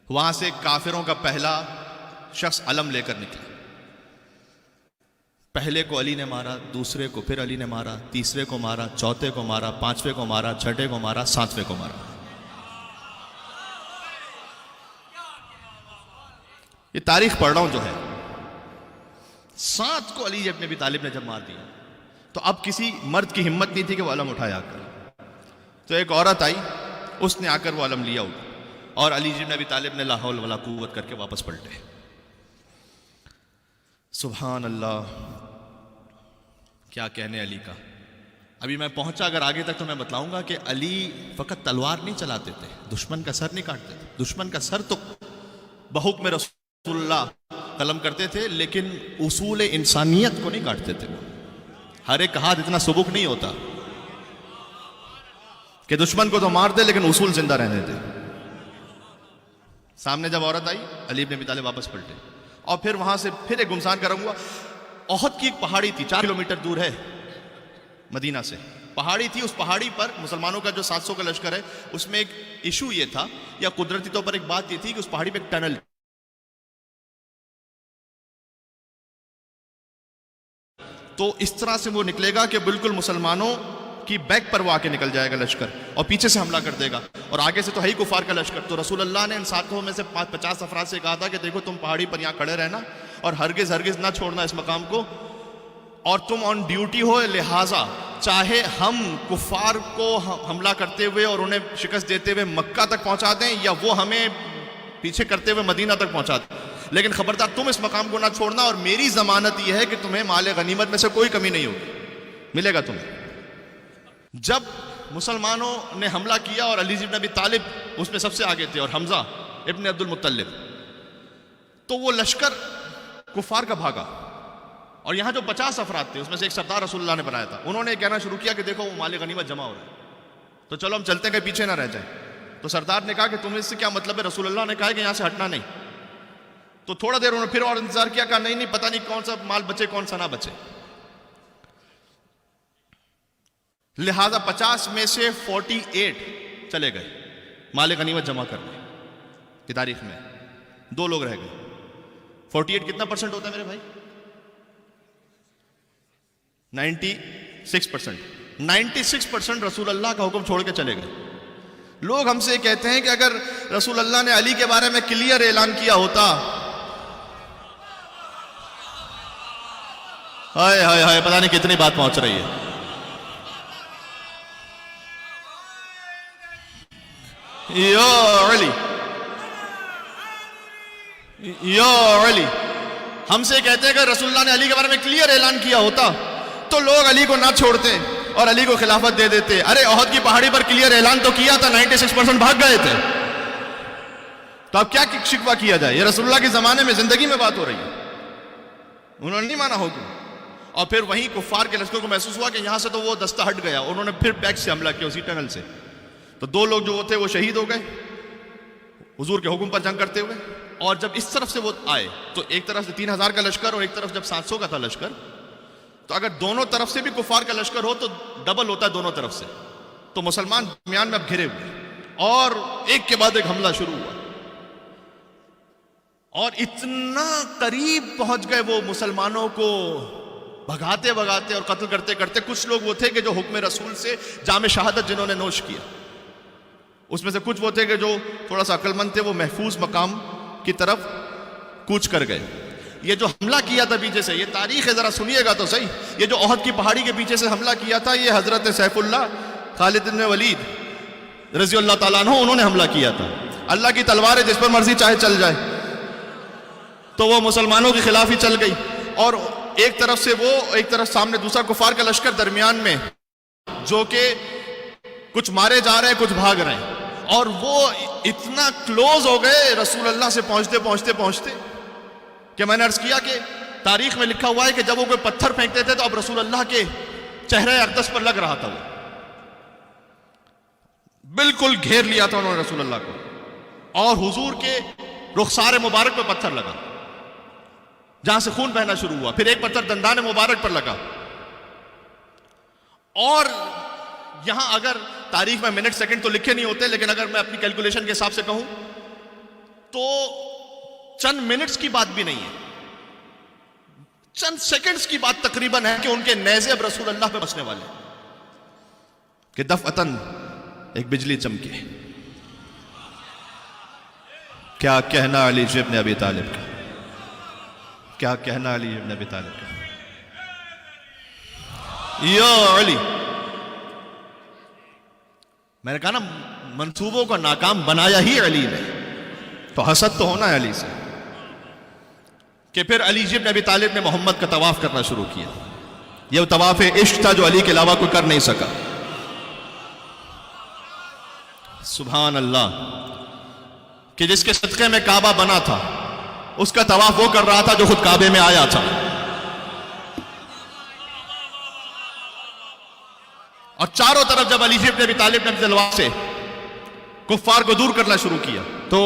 وہاں سے کافروں کا پہلا شخص علم لے کر نکلا. پہلے کو علی نے مارا, دوسرے کو پھر علی نے مارا, تیسرے کو مارا, چوتھے کو مارا, پانچویں کو مارا, چھٹے کو مارا, ساتویں کو مارا. یہ تاریخ پڑھ رہا ہوں جو ہے. 7 کو علی ابن ابی طالب نے جب مار دیا تو اب کسی مرد کی ہمت نہیں تھی کہ وہ علم اٹھائے آ کر. تو ایک عورت آئی, اس نے آ کر وہ علم لیا اور علی ابن ابی طالب نے لا حول ولا قوت کر کے واپس پلٹے. سبحان اللہ, کیا کہنے علی کا. ابھی میں پہنچا اگر آگے تک تو میں بتلاؤں گا کہ علی فقط تلوار نہیں چلاتے تھے, دشمن کا سر نہیں کاٹتے تھے. دشمن کا سر تو بحکم رسول اللہ قلم کرتے تھے, لیکن اصول انسانیت کو نہیں کاٹتے تھے. ہر ایک ہاتھ اتنا سبک نہیں ہوتا کہ دشمن کو تو مار دے لیکن اصول زندہ رہنے دے. سامنے جب عورت آئی, علی بن ابی طالب واپس پلٹے. اور پھر وہاں سے پھر ایک گمسان کروں گا. احد کی ایک پہاڑی تھی, 4 کلومیٹر دور ہے مدینہ سے. پہاڑی تھی, اس پہاڑی پر مسلمانوں کا جو 700 کا لشکر ہے اس میں ایک ایشو یہ تھا, یا قدرتی طور پر ایک بات یہ تھی کہ اس پہاڑی پہ ایک ٹنل. تو اس طرح سے وہ نکلے گا کہ بالکل مسلمانوں کی بیک پر وہ آ کے نکل جائے گا لشکر, اور پیچھے سے حملہ کر دے گا, اور آگے سے تو ہے ہی کفار کا لشکر. تو رسول اللہ نے ان 700 میں سے 50 افراد سے کہا تھا کہ دیکھو تم پہاڑی پر یہاں کھڑے رہنا اور ہرگز ہرگز نہ چھوڑنا اس مقام کو, اور تم آن ڈیوٹی ہو, لہٰذا چاہے ہم کفار کو حملہ کرتے ہوئے اور انہیں شکست دیتے ہوئے مکہ تک پہنچا دیں, یا وہ ہمیں پیچھے کرتے ہوئے مدینہ تک پہنچا دیں, لیکن خبردار تم اس مقام کو نہ چھوڑنا, اور میری ضمانت یہ ہے کہ تمہیں مال غنیمت میں سے کوئی کمی نہیں ہوگی, ملے گا تمہیں. جب مسلمانوں نے حملہ کیا اور علی بن ابی طالب اس میں سب سے آگے تھے اور حمزہ ابن عبد المطلب, تو وہ لشکر کفار کا بھاگا اور یہاں جو 50 افراد تھے اس میں سے ایک سردار رسول اللہ نے بنایا تھا، انہوں نے کہنا شروع کیا کہ دیکھو وہ مال غنیمت جمع ہو رہا ہے، تو چلو ہم چلتے ہیں کہ پیچھے نہ رہ جائیں. تو سردار نے کہا کہ تمہیں اس سے کیا مطلب ہے؟ رسول اللہ نے کہا کہ یہاں سے ہٹنا نہیں. تو تھوڑا دیر انہوں نے پھر اور انتظار کیا، کہا نہیں پتہ نہیں کون سا مال بچے کون سا نہ بچے. لہذا 50 میں سے 48 چلے گئے مال غنیمت جمع کرنے کی تاریخ میں، 2 لوگ رہ گئے. 48 کتنا پرسنٹ ہوتا ہے میرے بھائی؟ 96%. 96% رسول اللہ کا حکم چھوڑ کے چلے گئے. لوگ ہم سے کہتے ہیں کہ اگر رسول اللہ نے علی کے بارے میں کلیئر اعلان کیا ہوتا، ہائے ہائے ہائے پتہ نہیں کتنی بات پہنچ رہی ہے. یا علی، یا علی، ہم سے کہتے ہیں کہ رسول اللہ نے علی کے بارے میں کلیئر اعلان کیا ہوتا تو لوگ علی کو نہ چھوڑتے اور علی کو خلافت دے دیتے. ارے احد کی پہاڑی پر کلیئر اعلان تو کیا تھا، 96% بھاگ گئے تھے. تو اب کیا شکوہ کیا جائے؟ یہ رسول اللہ کے زمانے میں زندگی میں بات ہو رہی ہے، انہوں نے نہیں مانا حکم. اور پھر وہیں کفار کے لشکر کو محسوس ہوا کہ یہاں سے تو وہ دستہ ہٹ گیا، انہوں نے پھر بیک سے حملہ کیا اسی ٹنل سے. تو 2 لوگ جو تھے وہ شہید ہو گئے حضور کے حکم پر جنگ کرتے ہوئے. اور جب اس طرف سے وہ آئے تو ایک طرف سے 3000 کا لشکر اور ایک طرف جب 700 کا تھا لشکر، تو اگر دونوں طرف سے بھی کفار کا لشکر ہو تو ڈبل ہوتا ہے دونوں طرف سے. تو مسلمان درمیان میں اب گھرے ہوئے اور ایک کے بعد ایک حملہ شروع ہوا. اور اتنا قریب پہنچ گئے وہ مسلمانوں کو بھگاتے بھگاتے اور قتل کرتے کرتے. کچھ لوگ وہ تھے کہ جو حکم رسول سے جام شہادت جنہوں نے نوش کیا، اس میں سے کچھ وہ تھے کہ جو تھوڑا سا عقل مند تھے، وہ محفوظ مقام کی طرف کوچ کر گئے. یہ جو حملہ کیا تھا پیچھے سے، یہ تاریخ ہے ذرا سنیے گا تو صحیح. یہ جو احد کی پہاڑی کے پیچھے سے حملہ کیا تھا، یہ حضرت سیف اللہ خالد بن ولید رضی اللہ تعالیٰ عنہ انہوں نے حملہ کیا تھا. اللہ کی تلوار ہے، جس پر مرضی چاہے چل جائے. تو وہ مسلمانوں کے خلاف ہی چل گئی اور ایک طرف سے وہ، ایک طرف سامنے دوسرا کفار کا لشکر درمیان میں، جو کہ کچھ مارے جا رہے ہیں کچھ بھاگ رہے ہیں. اور وہ اتنا کلوز ہو گئے رسول اللہ سے پہنچتے پہنچتے پہنچتے کہ میں نے عرض کیا کہ تاریخ میں لکھا ہوا ہے کہ جب وہ کوئی پتھر پھینکتے تھے تو اب رسول اللہ کے چہرے اقدس پر لگ رہا تھا. وہ بالکل گھیر لیا تھا انہوں نے رسول اللہ کو، اور حضور کے رخسار مبارک پہ پتھر لگا جہاں سے خون بہنا شروع ہوا. پھر ایک پتھر دندان مبارک پر لگا. اور یہاں اگر تاریخ میں منٹ سیکنڈ تو لکھے نہیں ہوتے، لیکن اگر میں اپنی کیلکولیشن کے حساب سے کہوں تو چند منٹس کی بات بھی نہیں ہے، چند سیکنڈز کی بات تقریباً ہے کہ ان کے نیزے اب رسول اللہ پہ بسنے والے کہ دفعتاً ایک بجلی چمکے. کیا کہنا علی ابن ابی طالب کا، کیا کہنا علی ابن ابی طالب کا. یا علی، میں نے کہا نا منصوبوں کو ناکام بنایا ہی علی نے، تو حسد تو ہونا ہے علی سے. کہ پھر علی ابن ابی طالب نے محمد کا طواف کرنا شروع کیا. یہ طواف عشق تھا جو علی کے علاوہ کوئی کر نہیں سکا. سبحان اللہ، کہ جس کے صدقے میں کعبہ بنا تھا اس کا طواف وہ کر رہا تھا جو خود کعبے میں آیا تھا. اور چاروں طرف جب علی ابن ابی طالب نے تلوار سے کفار کو دور کرنا شروع کیا تو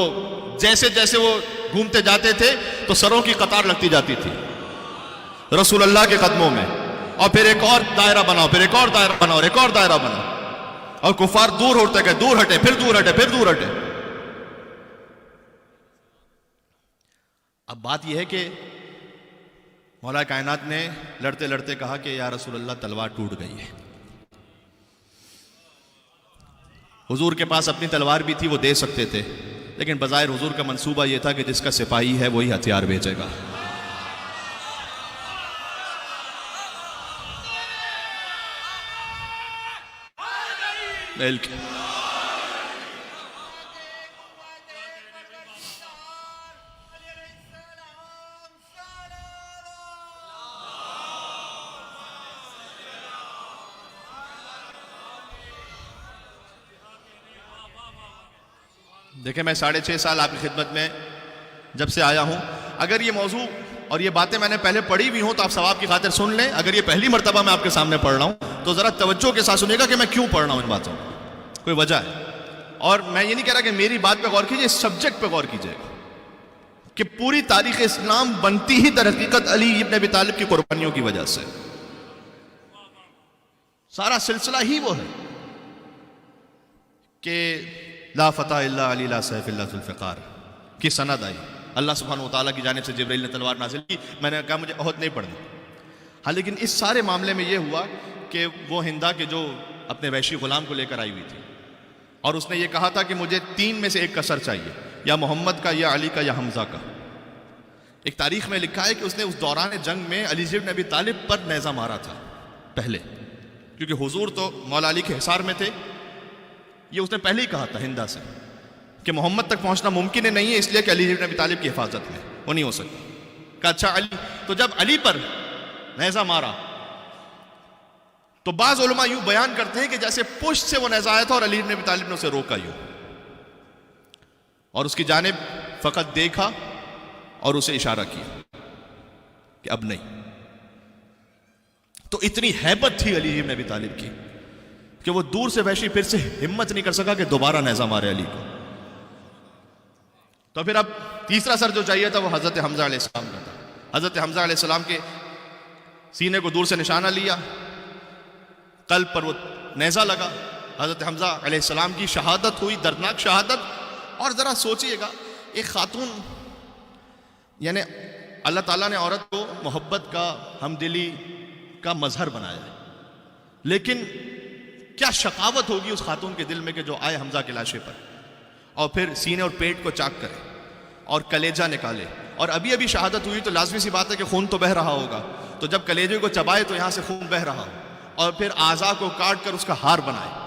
جیسے جیسے وہ گھومتے جاتے تھے تو سروں کی قطار لگتی جاتی تھی رسول اللہ کے قدموں میں. اور پھر ایک اور دائرہ بنا، پھر ایک اور دائرہ بنا، اور ایک اور دائرہ بنا، اور کفار دور ہوتے گئے، دور ہٹے، پھر دور ہٹے، پھر دور ہٹے. اب بات یہ ہے کہ مولا کائنات نے لڑتے لڑتے کہا کہ یا رسول اللہ تلوار ٹوٹ گئی ہے. حضور کے پاس اپنی تلوار بھی تھی، وہ دے سکتے تھے، لیکن بظاہر حضور کا منصوبہ یہ تھا کہ جس کا سپاہی ہے وہی ہتھیار بھیجے گا. دیکھیں میں 6.5 سال آپ کی خدمت میں جب سے آیا ہوں، اگر یہ موضوع اور یہ باتیں میں نے پہلے پڑھی بھی ہوں تو آپ ثواب کی خاطر سن لیں. اگر یہ پہلی مرتبہ میں آپ کے سامنے پڑھ رہا ہوں تو ذرا توجہ کے ساتھ سنیے گا کہ میں کیوں پڑھ رہا ہوں ان باتوں کو, کوئی وجہ ہے. اور میں یہ نہیں کہہ رہا کہ میری بات پہ غور کیجیے, اس سبجیکٹ پہ غور کیجیے کہ پوری تاریخ اسلام بنتی ہی در حقیقت علی ابن ابی طالب کی قربانیوں کی وجہ سے. سارا سلسلہ ہی وہ ہے کہ لا فتح الا علی لا سیف الا ذوالفقار کی سند آئی. اللہ سبحانہ و تعالیٰ کی جانب سے جبرائیل نے تلوار نازل کی. میں نے کہا مجھے عہد نہیں پڑھنی. ہاں لیکن اس سارے معاملے میں یہ ہوا کہ وہ ہندا کے جو اپنے وحشی غلام کو لے کر آئی ہوئی تھی اور اس نے یہ کہا تھا کہ مجھے 3 میں سے ایک کا سر چاہیے, یا محمد کا, یا علی کا, یا حمزہ کا. ایک تاریخ میں لکھا ہے کہ اس نے اس دوران جنگ میں علی بن ابی طالب پر نیزہ مارا تھا پہلے, کیونکہ حضور تو مولا علی کے حصار میں تھے. یہ اس نے پہلے ہی کہا تھا ہندا سے کہ محمد تک پہنچنا ممکن نہیں ہے, اس لیے کہ علی بن ابی طالب کی حفاظت میں وہ نہیں ہو سکتا. کہا اچھا علی. تو جب علی پر نیزہ مارا تو بعض علماء یوں بیان کرتے ہیں کہ جیسے پشت سے وہ نیزہ آیا تھا اور علی بن ابی طالب نے اسے روکا یوں اور اس کی جانب فقط دیکھا اور اسے اشارہ کیا کہ اب نہیں. تو اتنی ہیبت تھی علی بن ابی طالب کی کہ وہ دور سے وحشی پھر سے ہمت نہیں کر سکا کہ دوبارہ نیزہ مارے علی کو. تو پھر اب تیسرا سر جو چاہیے تھا وہ حضرت حمزہ علیہ السلام کا تھا. حضرت حمزہ علیہ السلام کے سینے کو دور سے نشانہ لیا, قلب پر وہ نیزہ لگا, حضرت حمزہ علیہ السلام کی شہادت ہوئی, دردناک شہادت. اور ذرا سوچئے گا, ایک خاتون, یعنی اللہ تعالیٰ نے عورت کو محبت کا, ہمدلی کا مظہر بنایا ہے, لیکن کیا شقاوت ہوگی اس خاتون کے دل میں کہ جو آئے حمزہ کے لاشے پر اور پھر سینے اور پیٹ کو چاک کرے اور کلیجہ نکالے. اور ابھی ابھی شہادت ہوئی تو لازمی سی بات ہے کہ خون تو بہہ رہا ہوگا, تو جب کلیجے کو چبائے تو یہاں سے خون بہہ رہا ہو, اور پھر اعضاء کو کاٹ کر اس کا ہار بنائے.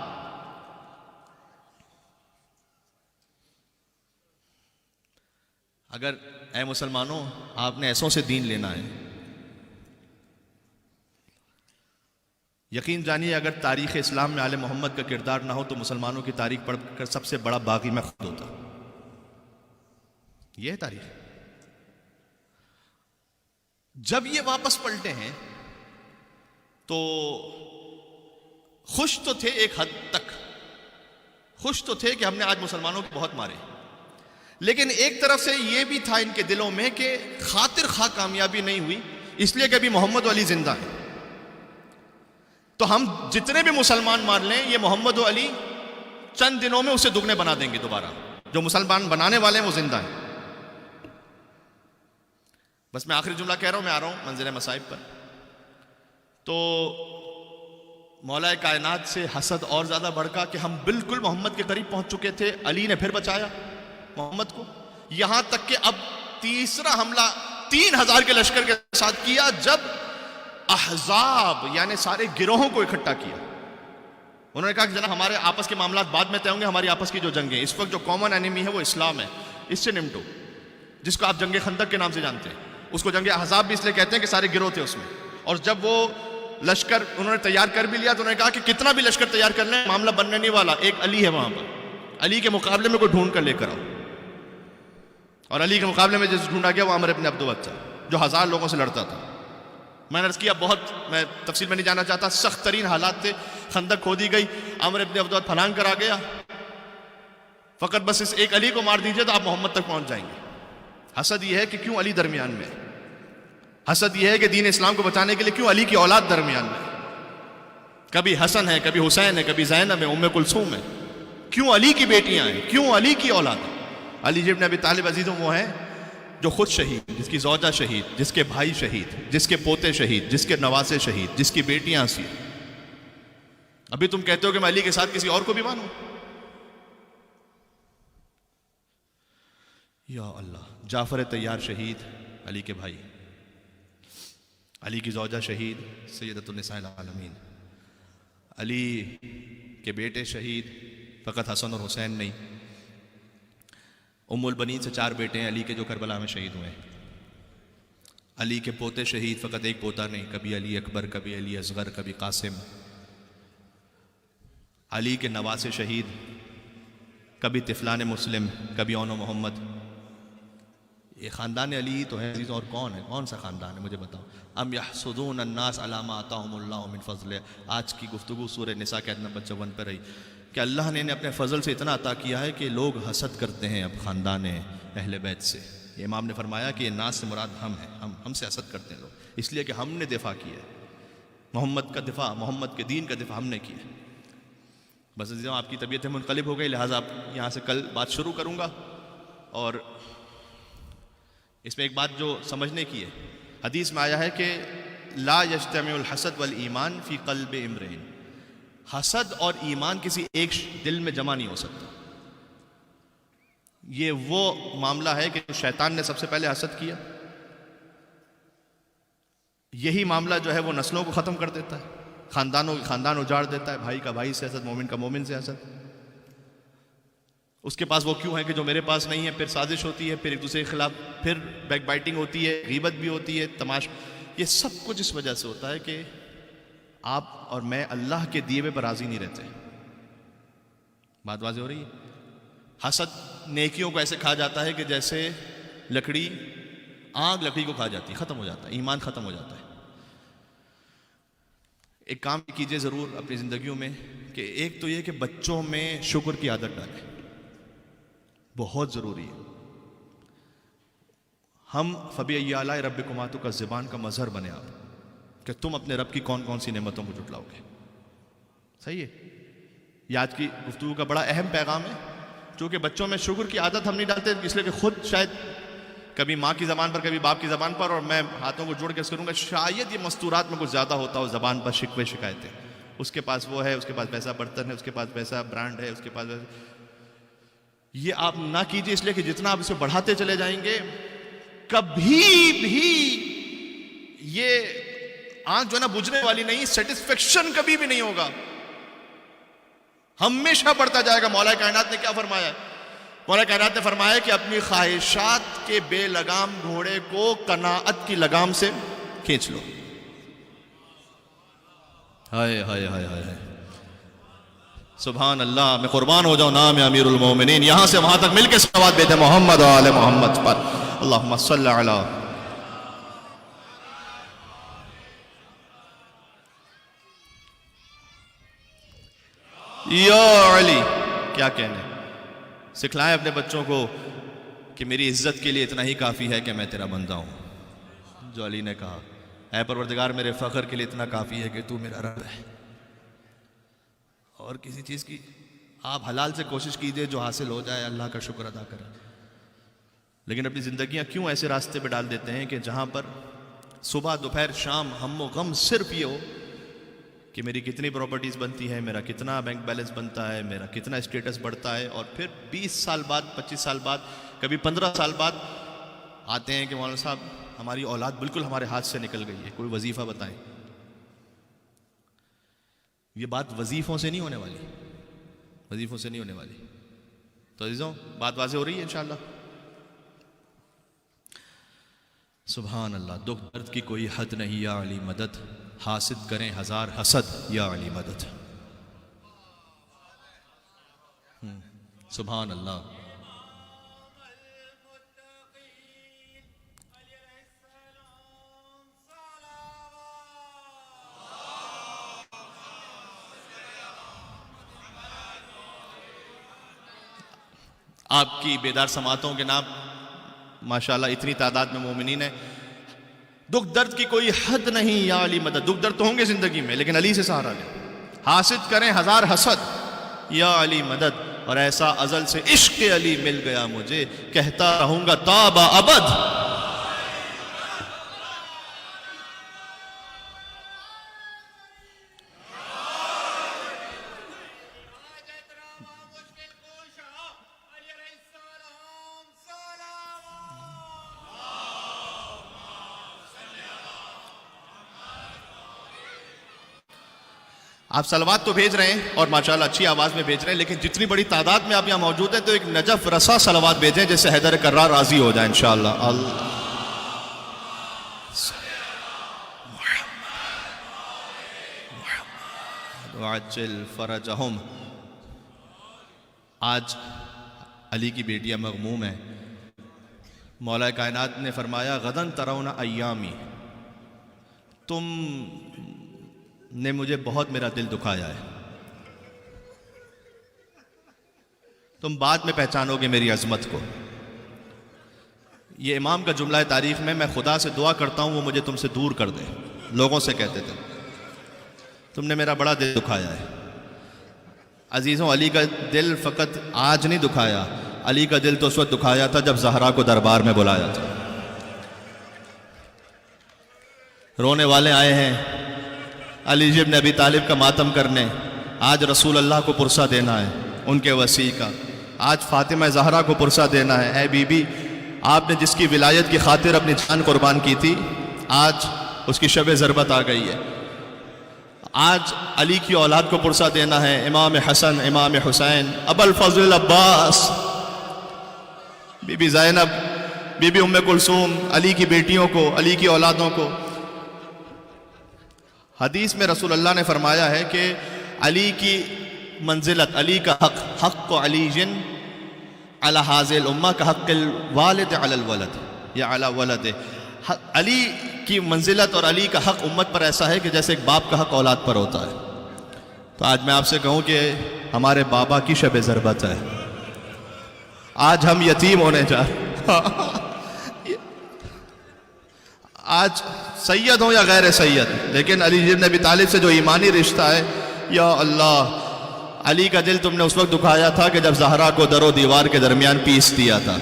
اگر اے مسلمانوں آپ نے ایسوں سے دین لینا ہے, یقین جانیے اگر تاریخ اسلام میں آل محمد کا کردار نہ ہو تو مسلمانوں کی تاریخ پڑھ کر سب سے بڑا باغی میں خود ہوتا. یہ ہے تاریخ. جب یہ واپس پلٹے ہیں تو خوش تو تھے, ایک حد تک خوش تو تھے کہ ہم نے آج مسلمانوں کو بہت مارے, لیکن ایک طرف سے یہ بھی تھا ان کے دلوں میں کہ خاطر خواہ کامیابی نہیں ہوئی, اس لیے کہ ابھی محمد و علی زندہ ہیں. تو ہم جتنے بھی مسلمان مار لیں, یہ محمد و علی چند دنوں میں اسے دگنے بنا دیں گے دوبارہ. جو مسلمان بنانے والے ہیں وہ زندہ ہیں. بس میں آخری جملہ کہہ رہا ہوں, میں آ رہا ہوں منزل مصائب پر. تو مولا کائنات سے حسد اور زیادہ بڑھا کہ ہم بالکل محمد کے قریب پہنچ چکے تھے, علی نے پھر بچایا محمد کو, یہاں تک کہ اب تیسرا حملہ 3000 کے لشکر کے ساتھ کیا جب احزاب یعنی سارے گروہوں کو اکٹھا کیا. انہوں نے کہا کہ جناب ہمارے آپس کے معاملات بعد میں طے ہوں گے, ہماری آپس کی جو جنگیں اس وقت جو کامن انیمی ہے وہ اسلام ہے, اس سے نمٹو. جس کو آپ جنگ خندق کے نام سے جانتے ہیں, اس کو جنگ احزاب بھی اس لیے کہتے ہیں کہ سارے گروہ تھے اس میں. اور جب وہ لشکر انہوں نے تیار کر بھی لیا تو انہوں نے کہا کہ کتنا بھی لشکر تیار کر لیں معاملہ بننے نہیں والا, ایک علی ہے وہاں پر, علی کے مقابلے میں کوئی ڈھونڈ کر لے کر آؤ. اور علی کے مقابلے میں جس ڈھونڈا گیا وہ عمر ابن عبد تھا, جو 1000 لوگوں سے لڑتا تھا. میں نے عرض کیا, بہت میں تفصیل میں نہیں جانا چاہتا, سخت ترین حالات تھے, خندق کھودی گئی, عمر ابن عبد پھلانگ کر آ گیا, فقط بس اس ایک علی کو مار دیجئے تو آپ محمد تک پہنچ جائیں گے. حسد یہ ہے کہ کیوں علی درمیان میں, حسد یہ ہے کہ دین اسلام کو بچانے کے لیے کیوں علی کی اولاد درمیان میں, کبھی حسن ہے, کبھی حسین ہے, کبھی زینب ہے, ام کلثوم ہے, کیوں علی کی بیٹیاں ہیں, کیوں علی کی اولاد ہے. علی ابن ابی طالب عزیزوں وہ ہیں جو خود شہید, جس کی زوجہ شہید, جس کے بھائی شہید, جس کے پوتے شہید, جس کے نواسے شہید, جس کی بیٹیاں ہنسی. ابھی تم کہتے ہو کہ میں علی کے ساتھ کسی اور کو بھی مانوں. یا اللہ, جعفر طیار شہید, علی کے بھائی, علی کی زوجہ شہید سیدۃ النساء العالمین, علی کے بیٹے شہید, فقط حسن اور حسین نہیں, ام البنین سے 4 بیٹے ہیں علی کے جو کربلا میں شہید ہوئے ہیں. علی کے پوتے شہید, فقط ایک پوتا نہیں, کبھی علی اکبر, کبھی علی اصغر, کبھی قاسم. علی کے نواسے شہید, کبھی طفلان مسلم, کبھی اون و محمد. یہ خاندان علی تو ہے عزیز، اور کون ہے؟ کون سا خاندان ہے مجھے بتاؤ؟ ام یحسدون الناس علی ما آتاہم اللہ من فضل. آج کی گفتگو سورہ نساء کے آیت نمبر 54 پہ رہی کہ اللہ نے انہیں اپنے فضل سے اتنا عطا کیا ہے کہ لوگ حسد کرتے ہیں اب خاندان اہل بیت سے. یہ امام نے فرمایا کہ الناس سے مراد ہم ہیں، ہم سے حسد کرتے ہیں لوگ، اس لیے کہ ہم نے دفاع کیا ہے محمد کا دفاع، محمد کے دین کا دفاع ہم نے کیا. بس عزیزوں آپ کی طبیعت منقلب ہو گئی، لہٰذا یہاں سے کل بات شروع کروں گا. اور اس میں ایک بات جو سمجھنے کی ہے، حدیث میں آیا ہے کہ لا یجتمع الحسد والایمان فی قلب امرئ. حسد اور ایمان کسی ایک دل میں جمع نہیں ہو سکتا. یہ وہ معاملہ ہے کہ شیطان نے سب سے پہلے حسد کیا، یہی معاملہ جو ہے وہ نسلوں کو ختم کر دیتا ہے، خاندان اجاڑ دیتا ہے، بھائی کا بھائی سے حسد، مومن کا مومن سے حسد. اس کے پاس وہ کیوں ہے کہ جو میرے پاس نہیں ہے، پھر سازش ہوتی ہے، پھر ایک دوسرے کے خلاف، پھر بیک بائٹنگ ہوتی ہے، غیبت بھی ہوتی ہے، تماش. یہ سب کچھ اس وجہ سے ہوتا ہے کہ آپ اور میں اللہ کے دیے ہوئے پر راضی نہیں رہتے. بات واضح ہو رہی ہے؟ حسد نیکیوں کو ایسے کھا جاتا ہے کہ جیسے لکڑی، آگ لکڑی کو کھا جاتی ہے، ختم ہو جاتا ہے، ایمان ختم ہو جاتا ہے. ایک کام کیجئے ضرور اپنی زندگیوں میں کہ ایک تو یہ کہ بچوں میں شکر کی عادت ڈالیں، بہت ضروری ہے. ہم فبأي آلاء ربكما تكذبان کا مظہر بنے آپ کہ تم اپنے رب کی کون کون سی نعمتوں کو جھٹلاؤ گے. صحیح ہے؟ یہ آج کی گفتگو کا بڑا اہم پیغام ہے. چونکہ بچوں میں شکر کی عادت ہم نہیں ڈالتے، اس لیے کہ خود شاید کبھی ماں کی زبان پر، کبھی باپ کی زبان پر، اور میں ہاتھوں کو جوڑ کے کروں گا، شاید یہ مستورات میں کچھ زیادہ ہوتا ہو زبان پر، شکوے شکایتیں. اس کے پاس وہ ہے، اس کے پاس ویسا برتن ہے، اس کے پاس ویسا برانڈ ہے، اس کے پاس ویسا. یہ آپ نہ کیجئے، اس لیے کہ جتنا آپ اسے بڑھاتے چلے جائیں گے کبھی بھی یہ آنکھ جو ہے نا بجھنے والی نہیں، سیٹسفیکشن کبھی بھی نہیں ہوگا، ہمیشہ بڑھتا جائے گا. مولا کائنات نے کیا فرمایا ہے؟ مولا کائنات نے فرمایا کہ اپنی خواہشات کے بے لگام گھوڑے کو قناعت کی لگام سے کھینچ لو. ہائے ہائے ہائے ہائے، سبحان اللہ. میں قربان ہو جاؤں نام امیر المومنین. یہاں سے وہاں تک مل کے صلوات بیتے محمد و آل محمد پر. اللہم صلی علی. یا علی. کیا کہنے، سکھلائیں اپنے بچوں کو کہ میری عزت کے لیے اتنا ہی کافی ہے کہ میں تیرا بندہ ہوں. جو علی نے کہا، اے پروردگار میرے فخر کے لیے اتنا کافی ہے کہ تو میرا رب ہے. اور کسی چیز کی آپ حلال سے کوشش کیجئے، جو حاصل ہو جائے اللہ کا شکر ادا کریں. لیکن اپنی زندگیاں کیوں ایسے راستے پہ ڈال دیتے ہیں کہ جہاں پر صبح دوپہر شام ہم و غم صرف یہ ہو کہ میری کتنی پراپرٹیز بنتی ہے، میرا کتنا بینک بیلنس بنتا ہے، میرا کتنا اسٹیٹس بڑھتا ہے. اور پھر 20 سال بعد، 25 سال بعد، کبھی 15 سال بعد آتے ہیں کہ مولانا صاحب ہماری اولاد بالکل ہمارے ہاتھ سے نکل گئی ہے، کوئی وظیفہ بتائیں. یہ بات وظیفوں سے نہیں ہونے والی، وظیفوں سے نہیں ہونے والی. تو عزیزوں بات واضح ہو رہی ہے انشاءاللہ. سبحان اللہ. دکھ درد کی کوئی حد نہیں یا علی مدد، حاسد کریں ہزار حسد یا علی مدد. سبحان اللہ. آپ کی بیدار سماعتوں کے نام ماشاءاللہ اتنی تعداد میں مومنین ہیں. دکھ درد کی کوئی حد نہیں یا علی مدد. دکھ درد تو ہوں گے زندگی میں، لیکن علی سے سہارا لیں. حاسد کریں ہزار حسد یا علی مدد. اور ایسا ازل سے عشق علی مل گیا مجھے، کہتا رہوں گا تاب ابد. آپ صلوات تو بھیج رہے ہیں اور ماشاءاللہ اچھی آواز میں بھیج رہے ہیں، لیکن جتنی بڑی تعداد میں آپ یہاں موجود ہیں تو ایک نجف رسا صلوات بھیجیں جس سے حیدر کرار راضی ہو جائے انشاءاللہ. وعجل فرجہم. آج علی کی بیٹیاں مغموم ہیں. مولا کائنات نے فرمایا غدن ترون ایامی، تم نے مجھے بہت میرا دل دکھایا ہے، تم بعد میں پہچانو گے میری عظمت کو۔ یہ امام کا جملہ ہے تاریخ میں خدا سے دعا کرتا ہوں وہ مجھے تم سے دور کر دے۔ لوگوں سے کہتے تھے تم نے میرا بڑا دل دکھایا ہے۔ عزیزوں، علی کا دل فقط آج نہیں دکھایا، علی کا دل تو اس وقت دکھایا تھا جب زہرا کو دربار میں بلایا تھا۔ رونے والے آئے ہیں علی ابن ابی طالب کا ماتم کرنے، آج رسول اللہ کو پرسہ دینا ہے ان کے وصی کا، آج فاطمہ زہرا کو پرسہ دینا ہے۔ اے بی بی، آپ نے جس کی ولایت کی خاطر اپنی جان قربان کی تھی، آج اس کی شب ضربت آ گئی ہے۔ آج علی کی اولاد کو پرسہ دینا ہے، امام حسن، امام حسین، ابو الفضل عباس، بی بی زینب، بی بی ام کلثوم، علی کی بیٹیوں کو، علی کی اولادوں کو۔ حدیث میں رسول اللہ نے فرمایا ہے کہ علی کی منزلت، علی کا حق، حق علی علی حاذی الامہ کا حق الوالد علی الولد یا علی ولد۔ علی کی منزلت اور علی کا حق امت پر ایسا ہے کہ جیسے ایک باپ کا حق اولاد پر ہوتا ہے۔ تو آج میں آپ سے کہوں کہ ہمارے بابا کی شب ضربت ہے، آج ہم یتیم ہونے جا رہے، آج سید ہوں یا غیر سید، لیکن علی ابن ابی طالب سے جو ایمانی رشتہ ہے، یا اللہ، علی کا دل تم نے اس وقت دکھایا تھا کہ جب زہرا کو در و دیوار کے درمیان پیس دیا تھا۔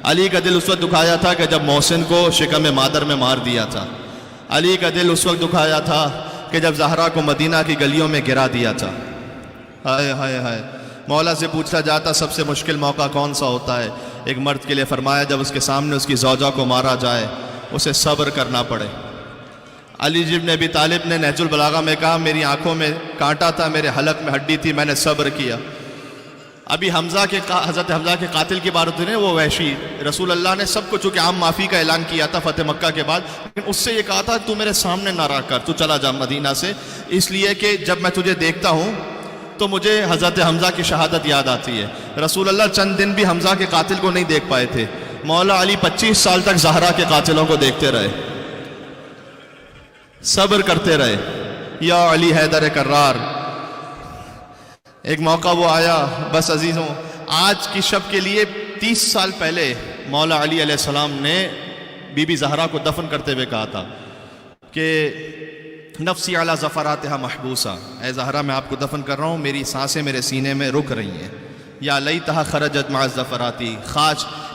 علی کا دل اس وقت دکھایا تھا کہ جب محسن کو شکم مادر میں مار دیا تھا۔ علی کا دل اس وقت دکھایا تھا کہ جب زہرا کو مدینہ کی گلیوں میں گرا دیا تھا۔ ہائے ہائے ہائے، مولا سے پوچھا جاتا سب سے مشکل موقع کون سا ہوتا ہے؟ ایک مرد کے لیے فرمایا جب اس کے سامنے اس کی زوجہ کو مارا جائے، اسے صبر کرنا پڑے۔ علی ابن ابی طالب نے نہج البلاغہ میں کہا میری آنکھوں میں کانٹا تھا، میرے حلق میں ہڈی تھی، میں نے صبر کیا۔ ابھی حضرت حمزہ کے قاتل کی بات ہوتی ہے، وہ وحشی، رسول اللہ نے سب کو چونکہ عام معافی کا اعلان کیا تھا فتح مکہ کے بعد، لیکن اس سے یہ کہا تھا تو میرے سامنے نہ رہا کر، تو چلا جا مدینہ سے، اس لیے کہ جب میں تجھے دیکھتا ہوں تو مجھے حضرت حمزہ کی شہادت یاد آتی ہے۔ رسول اللہ چند دن بھی حمزہ کے قاتل کو نہیں دیکھ پائے تھے، مولا علی 25 سال تک زہرا کے قاتلوں کو دیکھتے رہے، صبر کرتے رہے۔ یا علی حیدر کرار، ایک موقع وہ آیا، بس عزیزوں، آج کی شب کے لیے 30 سال پہلے مولا علی علیہ السلام نے بی بی زہرا کو دفن کرتے ہوئے کہا تھا کہ نفسی علی ظفراتها محبوسہ، اے زہرا میں آپ کو دفن کر رہا ہوں، میری سانسیں میرے سینے میں رک رہی ہیں۔ یا لیتہا خرجت مع الظفراتی،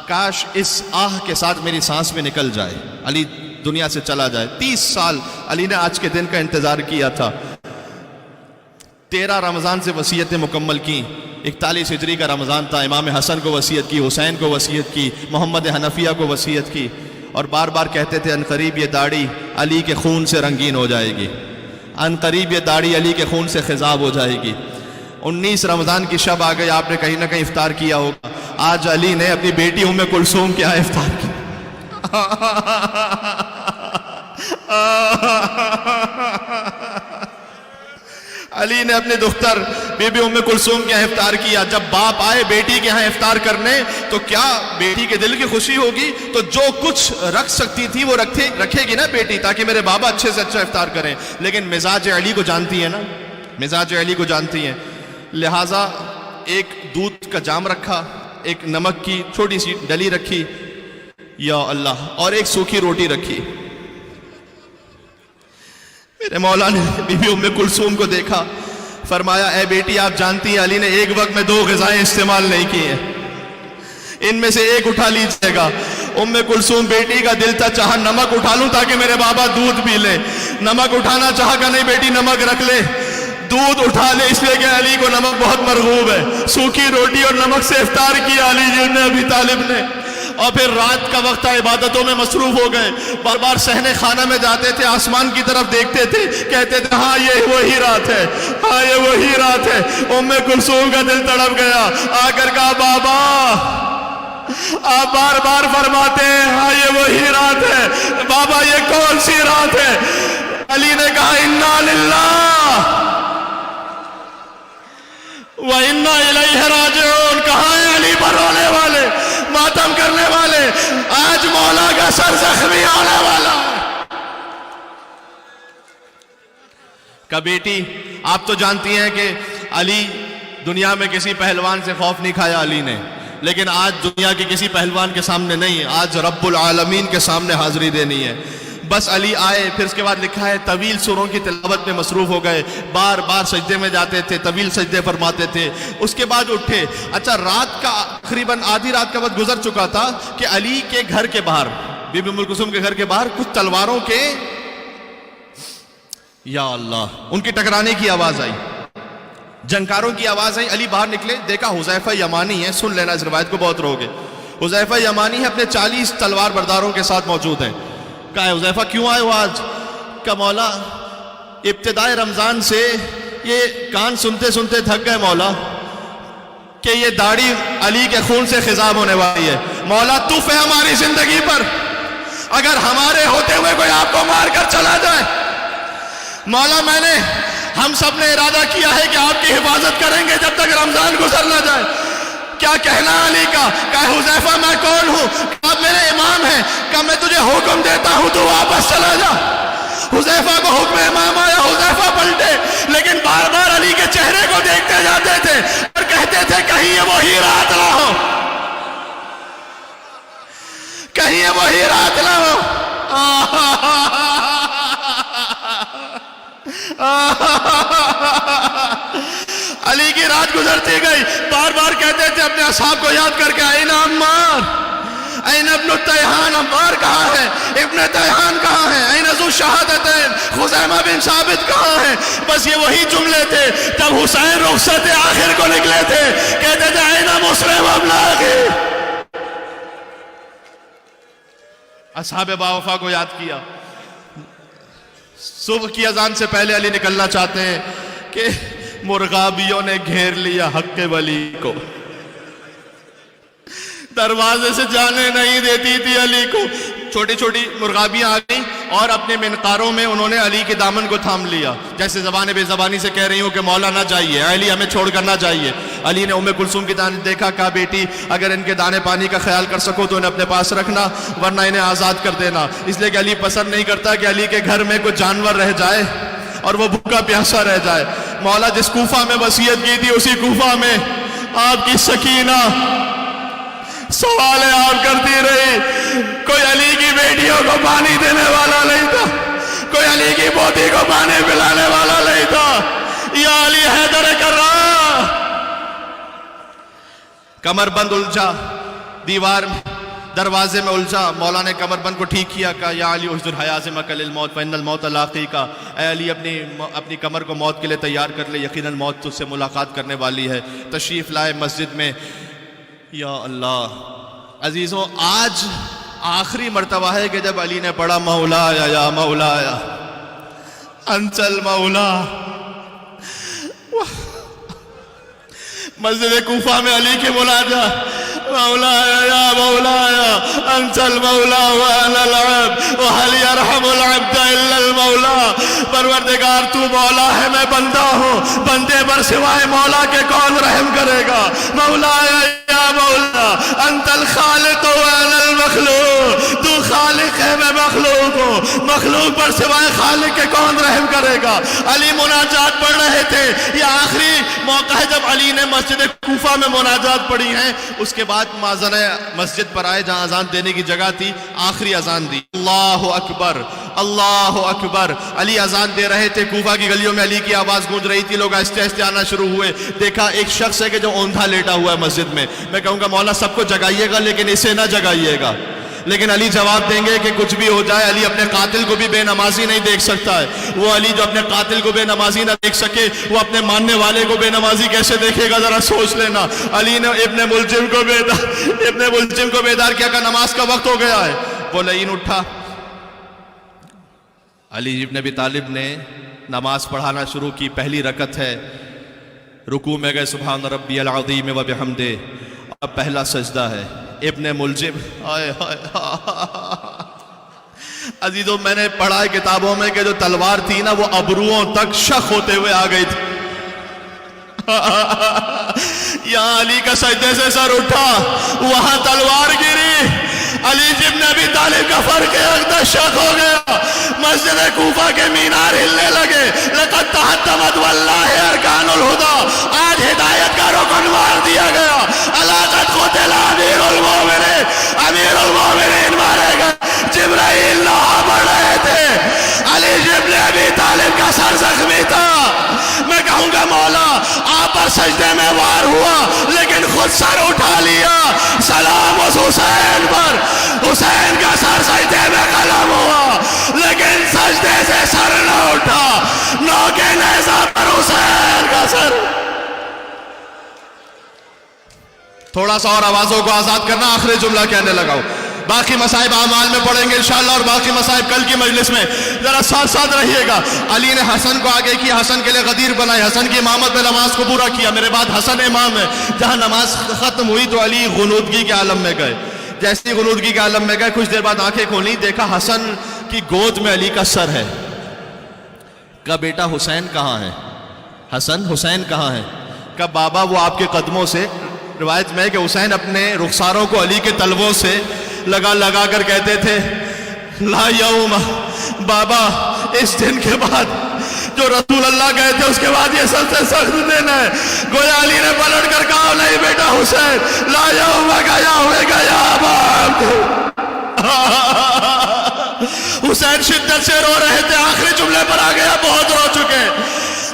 کاش اس آہ کے ساتھ میری سانس میں نکل جائے، علی دنیا سے چلا جائے۔ 30 سال علی نے آج کے دن کا انتظار کیا تھا۔ 13 رمضان سے وصیتیں مکمل کی، 41 ہجری کا رمضان تھا، امام حسن کو وصیت کی، حسین کو وصیت کی، محمد حنفیہ کو وصیت کی، اور بار بار کہتے تھے عنقریب یہ داڑھی علی کے خون سے رنگین ہو جائے گی، عنقریب یہ داڑھی علی کے خون سے خضاب ہو جائے گی۔ 19 رمضان کی شب آ گئی، آپ نے کہیں نہ کہیں افطار کیا ہوگا، آج علی نے اپنی بیٹی ام کلثوم کے یہاں افطار کیا۔ علی نے اپنے دختر بی بی ام کلثوم کے یہاں افطار کیا۔ جب باپ آئے بیٹی کے یہاں افطار کرنے تو کیا بیٹی کے دل کی خوشی ہوگی؟ تو جو کچھ رکھ سکتی تھی وہ رکھے گی نا بیٹی، تاکہ میرے بابا اچھے سے اچھا افطار کریں، لیکن مزاج علی کو جانتی ہیں نا، مزاج علی کو جانتی ہیں، لہٰذا ایک دودھ کا جام رکھا، ایک نمک کی چھوٹی سی ڈلی رکھی، یا اللہ، اور ایک سوکھی روٹی رکھی۔ میرے مولا نے بی بی ام کلثوم کو دیکھا، فرمایا اے بیٹی آپ جانتی ہیں علی نے ایک وقت میں 2 غذائیں استعمال نہیں کی ہیں، ان میں سے ایک اٹھا لیجئے گا۔ ام کلثوم بیٹی کا دل تھا، چاہا نمک اٹھا لوں تاکہ میرے بابا دودھ پی لے، نمک اٹھانا چاہا کہ نہیں بیٹی نمک رکھ لے، دودھ اٹھا لے، اس لیے کہ علی کو نمک بہت مرغوب ہے۔ سوکھی روٹی اور نمک سے افطار کیا علی ابن ابی طالب نے، اور پھر رات کا وقت عبادتوں میں مصروف ہو گئے، بار بار صحن خانہ میں جاتے تھے، آسمان کی طرف دیکھتے تھے، کہتے تھے ہاں یہ وہی رات ہے، ہاں یہ وہی رات ہے۔ ام کلثوم کا دل تڑپ گیا، آ کر کہا بابا، آپ بار بار فرماتے ہیں ہاں یہ وہی رات ہے، بابا یہ کون سی رات ہے؟ علی نے کہا انا للہ وَإِنَّا إِلَيْهِ رَاجِعُونَ۔ کہاں ہیں علی پر رونے والے، ماتم کرنے والے؟ آج آج مولا کا سر زخمی ہونے والا ہے۔ کہ بیٹی آپ تو جانتی ہیں کہ علی دنیا میں کسی پہلوان سے خوف نہیں کھایا علی نے، لیکن آج دنیا کے کسی پہلوان کے سامنے نہیں، آج رب العالمین کے سامنے حاضری دینی ہے۔ بس علی آئے، پھر اس کے بعد لکھا ہے طویل سوروں کی تلاوت میں مصروف ہو گئے، بار بار سجدے میں جاتے تھے، طویل سجدے فرماتے تھے، اس کے بعد اٹھے۔ اچھا رات کا تقریباً آدھی رات کا وقت گزر چکا تھا کہ علی کے گھر کے باہر، بی بی ام کلثوم کے گھر کے باہر کچھ تلواروں کے یا اللہ ان کی ٹکرانے کی آواز آئی، جنگاروں کی آواز آئی۔ علی باہر نکلے، دیکھا حذیفہ یمانی ہے، سن لینا اس روایت کو بہت رہو گے۔ حذیفہ یمانی ہے، اپنے 40 تلوار برداروں کے ساتھ موجود ہیں۔ کہا حذیفہ کیوں آئے ہو آج؟ کہ مولا ابتدائے رمضان سے یہ کان سنتے سنتے تھک گئے مولا، کہ یہ داڑھی علی کے خون سے خضاب ہونے والی ہے۔ مولا توف ہے ہماری زندگی پر، اگر ہمارے ہوتے ہوئے کوئی آپ کو مار کر چلا جائے، مولا میں نے ہم سب نے ارادہ کیا ہے کہ آپ کی حفاظت کریں گے جب تک رمضان گزر نہ جائے۔ کیا کہنا علی کا؟ کہا حذیفہ میں کون ہوں؟ کہا میرے امام ہیں۔ کہا میں تجھے حکم دیتا ہوں تو واپس چلا جا۔ حذیفہ کو حکم امام آیا، حذیفہ پلٹے، لیکن بار بار علی کے چہرے کو دیکھتے جاتے تھے اور کہتے تھے کہیں یہ وہی رات نہ ہو، کہیں یہ وہی رات نہ ہو۔ علی کی رات گزرتی گئی، بار بار کہتے تھے اپنے اصحاب کو یاد کر کے این عمار، این ابن التیحان، عمار کہاں ہے؟ ابن تیحان کہاں ہے؟ این ذو الشہادتین، خزیمہ بن ثابت کہاں ہے؟ بس یہ وہی جملے تھے۔ جب حسین رخصت آخر کو نکلے تھے کہتے تھے این مسلم ابن اخی۔ اصحاب باوفا کو یاد کیا۔ صبح کی اذان سے پہلے علی نکلنا چاہتے ہیں کہ مرغابیوں نے گھیر لیا حق ولی کو، دروازے سے جانے نہیں دیتی تھی علی کو۔ چھوٹی چھوٹی مرغابیاں آ گئیں اور اپنے منقاروں میں انہوں نے علی کے دامن کو تھام لیا، جیسے زبان بے زبانی سے کہہ رہی ہوں کہ مولا نہ جائیے، علی ہمیں چھوڑ کر نہ جائیے۔ علی نے ام کلثوم کی جانب دیکھا، کہا بیٹی اگر ان کے دانے پانی کا خیال کر سکو تو انہیں اپنے پاس رکھنا، ورنہ انہیں آزاد کر دینا۔ اس لیے کہ علی پسند نہیں کرتا کہ علی کے گھر میں کوئی جانور رہ جائے اور وہ بھوکا پیاسا رہ جائے۔ مولا جس کوفہ میں وصیت کی تھی اسی کوفہ میں آپ کی سکینہ سوالیں آپ کرتی رہی۔ کوئی علی کی بیٹیوں کو پانی دینے والا نہیں تھا، کوئی علی کی پوتی کو پانی پلانے والا نہیں تھا۔ یا علی حیدر کرام، کمر بند الجھا، دیوار دروازے میں الجھا، مولا نے کمر بند کو ٹھیک کیا، کہا یا علی احضر حیازمک للموت فإن الموت لاقیک، اے علی اپنی کمر کو موت کے لیے تیار کر لے، یقیناً موت تجھ سے ملاقات کرنے والی ہے۔ تشریف لائے مسجد میں۔ یا اللہ عزیزوں، آج آخری مرتبہ ہے کہ جب علی نے پڑھا مولایا یا مولایا انت المولا۔ مسجد کوفہ میں علی کے مناجا، مولایا یا مولایا انت المولا وانا العبد وهل يرحم العبد الا المولا۔ پروردگار تو مولا ہے، میں بندہ ہوں، بندے پر سوائے مولا کے کون رحم کرے گا؟ مولایا یا مولا انت الخالق وانا المخلوق، تو خالق ہے میں مخلوق ہوں، مخلوق پر سوائے خالق کے کون رحم کرے گا؟ علی مناجات پڑھ رہے تھے، یہ آخری موقع ہے جب علی نے مسجد کوفہ میں مناجات پڑھی ہیں۔ اس کے بعد مازن مسجد پر آئے جہاں اذان دینے کی جگہ تھی، آخری اذان دی، اللہ اکبر اللہ اکبر۔ علی اذان دے رہے تھے، کوفہ کی گلیوں میں علی کی آواز گونج رہی تھی، لوگ آہستہ آہستہ آنا شروع ہوئے۔ دیکھا ایک شخص ہے کہ جو اوندھا لیٹا ہوا ہے مسجد میں۔ میں کہوں گا مولا سب کو جگائیے گا لیکن اسے نہ جگائیے گا، لیکن علی جواب دیں گے کہ کچھ بھی ہو جائے علی اپنے قاتل کو بھی بے نمازی نہیں دیکھ سکتا ہے۔ وہ علی جو اپنے قاتل کو بے نمازی نہ دیکھ سکے، وہ اپنے ماننے والے کو بے نمازی کیسے دیکھے گا؟ ذرا سوچ لینا۔ علی نے ابن ملجم کو بیدار کیا کہ نماز کا وقت ہو گیا ہے۔ وہ لعین اٹھا، علی ابن ابی طالب نے نماز پڑھانا شروع کی۔ پہلی رکعت ہے، رکوع میں گئے سبحان ربی العظیم و بحمدہ، اب پہلا سجدہ ہے۔ ابن ملجم عزیزوں، میں نے پڑھا ہے کتابوں میں کہ جو تلوار تھی نا وہ ابروؤں تک شخ ہوتے ہوئے آ گئی تھی۔ یہاں علی کا سجدے سے سر اٹھا، وہاں تلوار گری۔ علی ابن ابی طالب کا فرق اقدس شک ہو گیا، مسجد کوفہ کے مینار ہلنے لگے، لقد تحطمت واللہ ارکان الہدی، آج ہدایت کا رکن مار دیا گیا، علاقت قتل امیر المومنین، امیر المومنین مارے گئے، جبرائیل لوہا پڑھ رہے تھے، علی ابن ابی طالب کا سر زخمی تھا۔ میں کہوں گا مولا آپ پر سجدے میں وار ہوا لیکن خود سر اٹھا لیا، سلام اس حسین پر، حسین کا سر سجدے میں قلم ہوا لیکن سجدے سے سر نہ اٹھا، نوکے نیزہ پر حسین کا سر۔ تھوڑا سا اور آوازوں کو آزاد کرنا، آخری جملہ کہنے لگا ہوں، باقی مصائب اعمال میں پڑھیں گے انشاءاللہ، اور باقی مصائب کل کی مجلس میں، ذرا ساتھ ساتھ رہیے گا۔ علی نے حسن کو آگے کیا، حسن کے لئے غدیر بنائے، حسن کی امامت میں نماز کو پورا کیا، میرے بعد حسن امام ہے۔ جہاں نماز ختم ہوئی تو علی غنودگی کے عالم میں گئے، جیسی غنودگی کے عالم میں گئے کچھ دیر بعد آنکھیں کھولی، دیکھا حسن کی گود میں علی کا سر ہے۔ کہا بیٹا حسین کہاں ہے؟ حسین کہاں ہے؟ کہا بابا وہ آپ کے قدموں سے، روایت میں کہ حسین اپنے رخساروں کو علی کے تلووں سے لگا کر کہتے تھے لا یوم، بابا اس دن کے بعد جو رسول اللہ گئے تھے اس کے بعد یہ سب سے سخت دن ہے۔ گویا علی نے پلٹ کر کہا نہیں بیٹا حسین، لا یوم گیا ہوئے گیا باپ۔ حسین شدت سے رو رہے تھے، آخری جملے پر آ گیا، بہت رو چکے،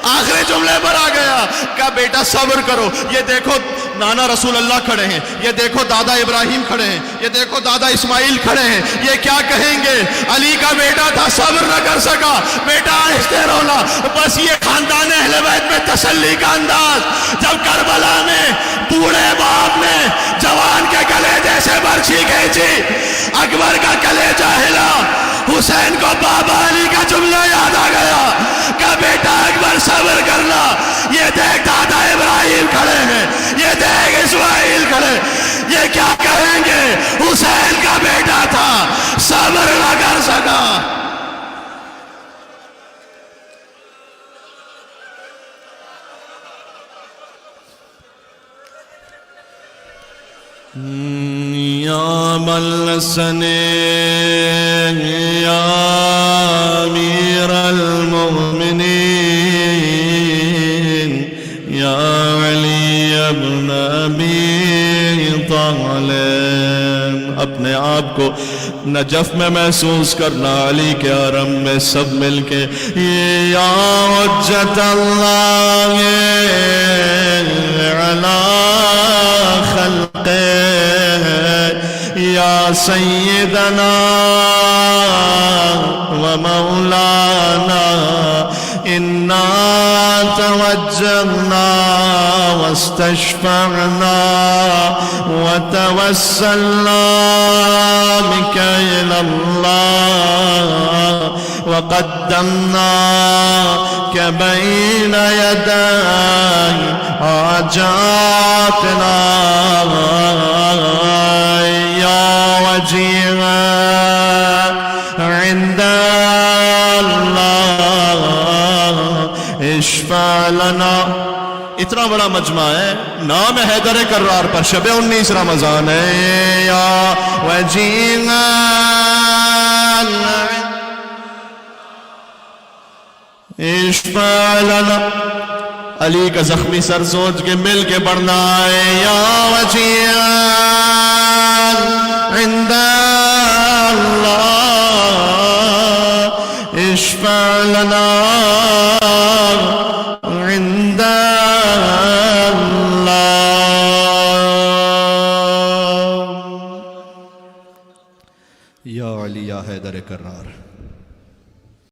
آخری جملے پر آ گیا، کہا بیٹا صبر کرو، یہ دیکھو نانا رسول اللہ کھڑے ہیں، یہ دیکھو دادا ابراہیم کھڑے ہیں، یہ دیکھو دادا اسماعیل کھڑے ہیں، یہ کیا کہیں گے؟ علی کا بیٹا تھا، صبر نہ کر سکا، بیٹا آہستہ رونا، بس یہ خاندان اہل بیت میں تسلی کا انداز۔ جب کربلا میں بوڑھے باپ نے جوان کے گلے جیسے برچھی کھینچی، اکبر کا کلیجہ ہلا، حسین کو بابا علی کا جملہ یاد آ گیا کہ بیٹا اکبر صبر کرنا، یہ دیکھ دادا ابراہیم کھڑے ہیں، یہ دیکھ اسماعیل کھڑے، یہ کیا کہیں گے؟ حسین کا بیٹا تھا، صبر نہ کر سکا۔ یا ملسن یا امیر المؤمنین یا علی ابن ابی طالب۔ اپنے آپ کو نجف میں محسوس کرنا، علی کے حرم میں سب مل کے یا حجت اللہ علی خلقہ یا سیدنا و مولانا انا توجہنا واستشفعنا وتوسلنا بک الی اللہ وقدمناک بین یدی حاجاتنا یا وجیہا عند اللہ اشفع لنا۔ اتنا بڑا مجمع ہے، نام حیدر کرار پر، شب 19 رمضان ہے، یا وجیہا اشفع لنا۔ علی کا زخمی سر سوچ کے مل کے پڑھنا ہے، یا وجیہا عند اللہ اشفع لنا عند اللہ۔ یا علی یا حیدر کرار۔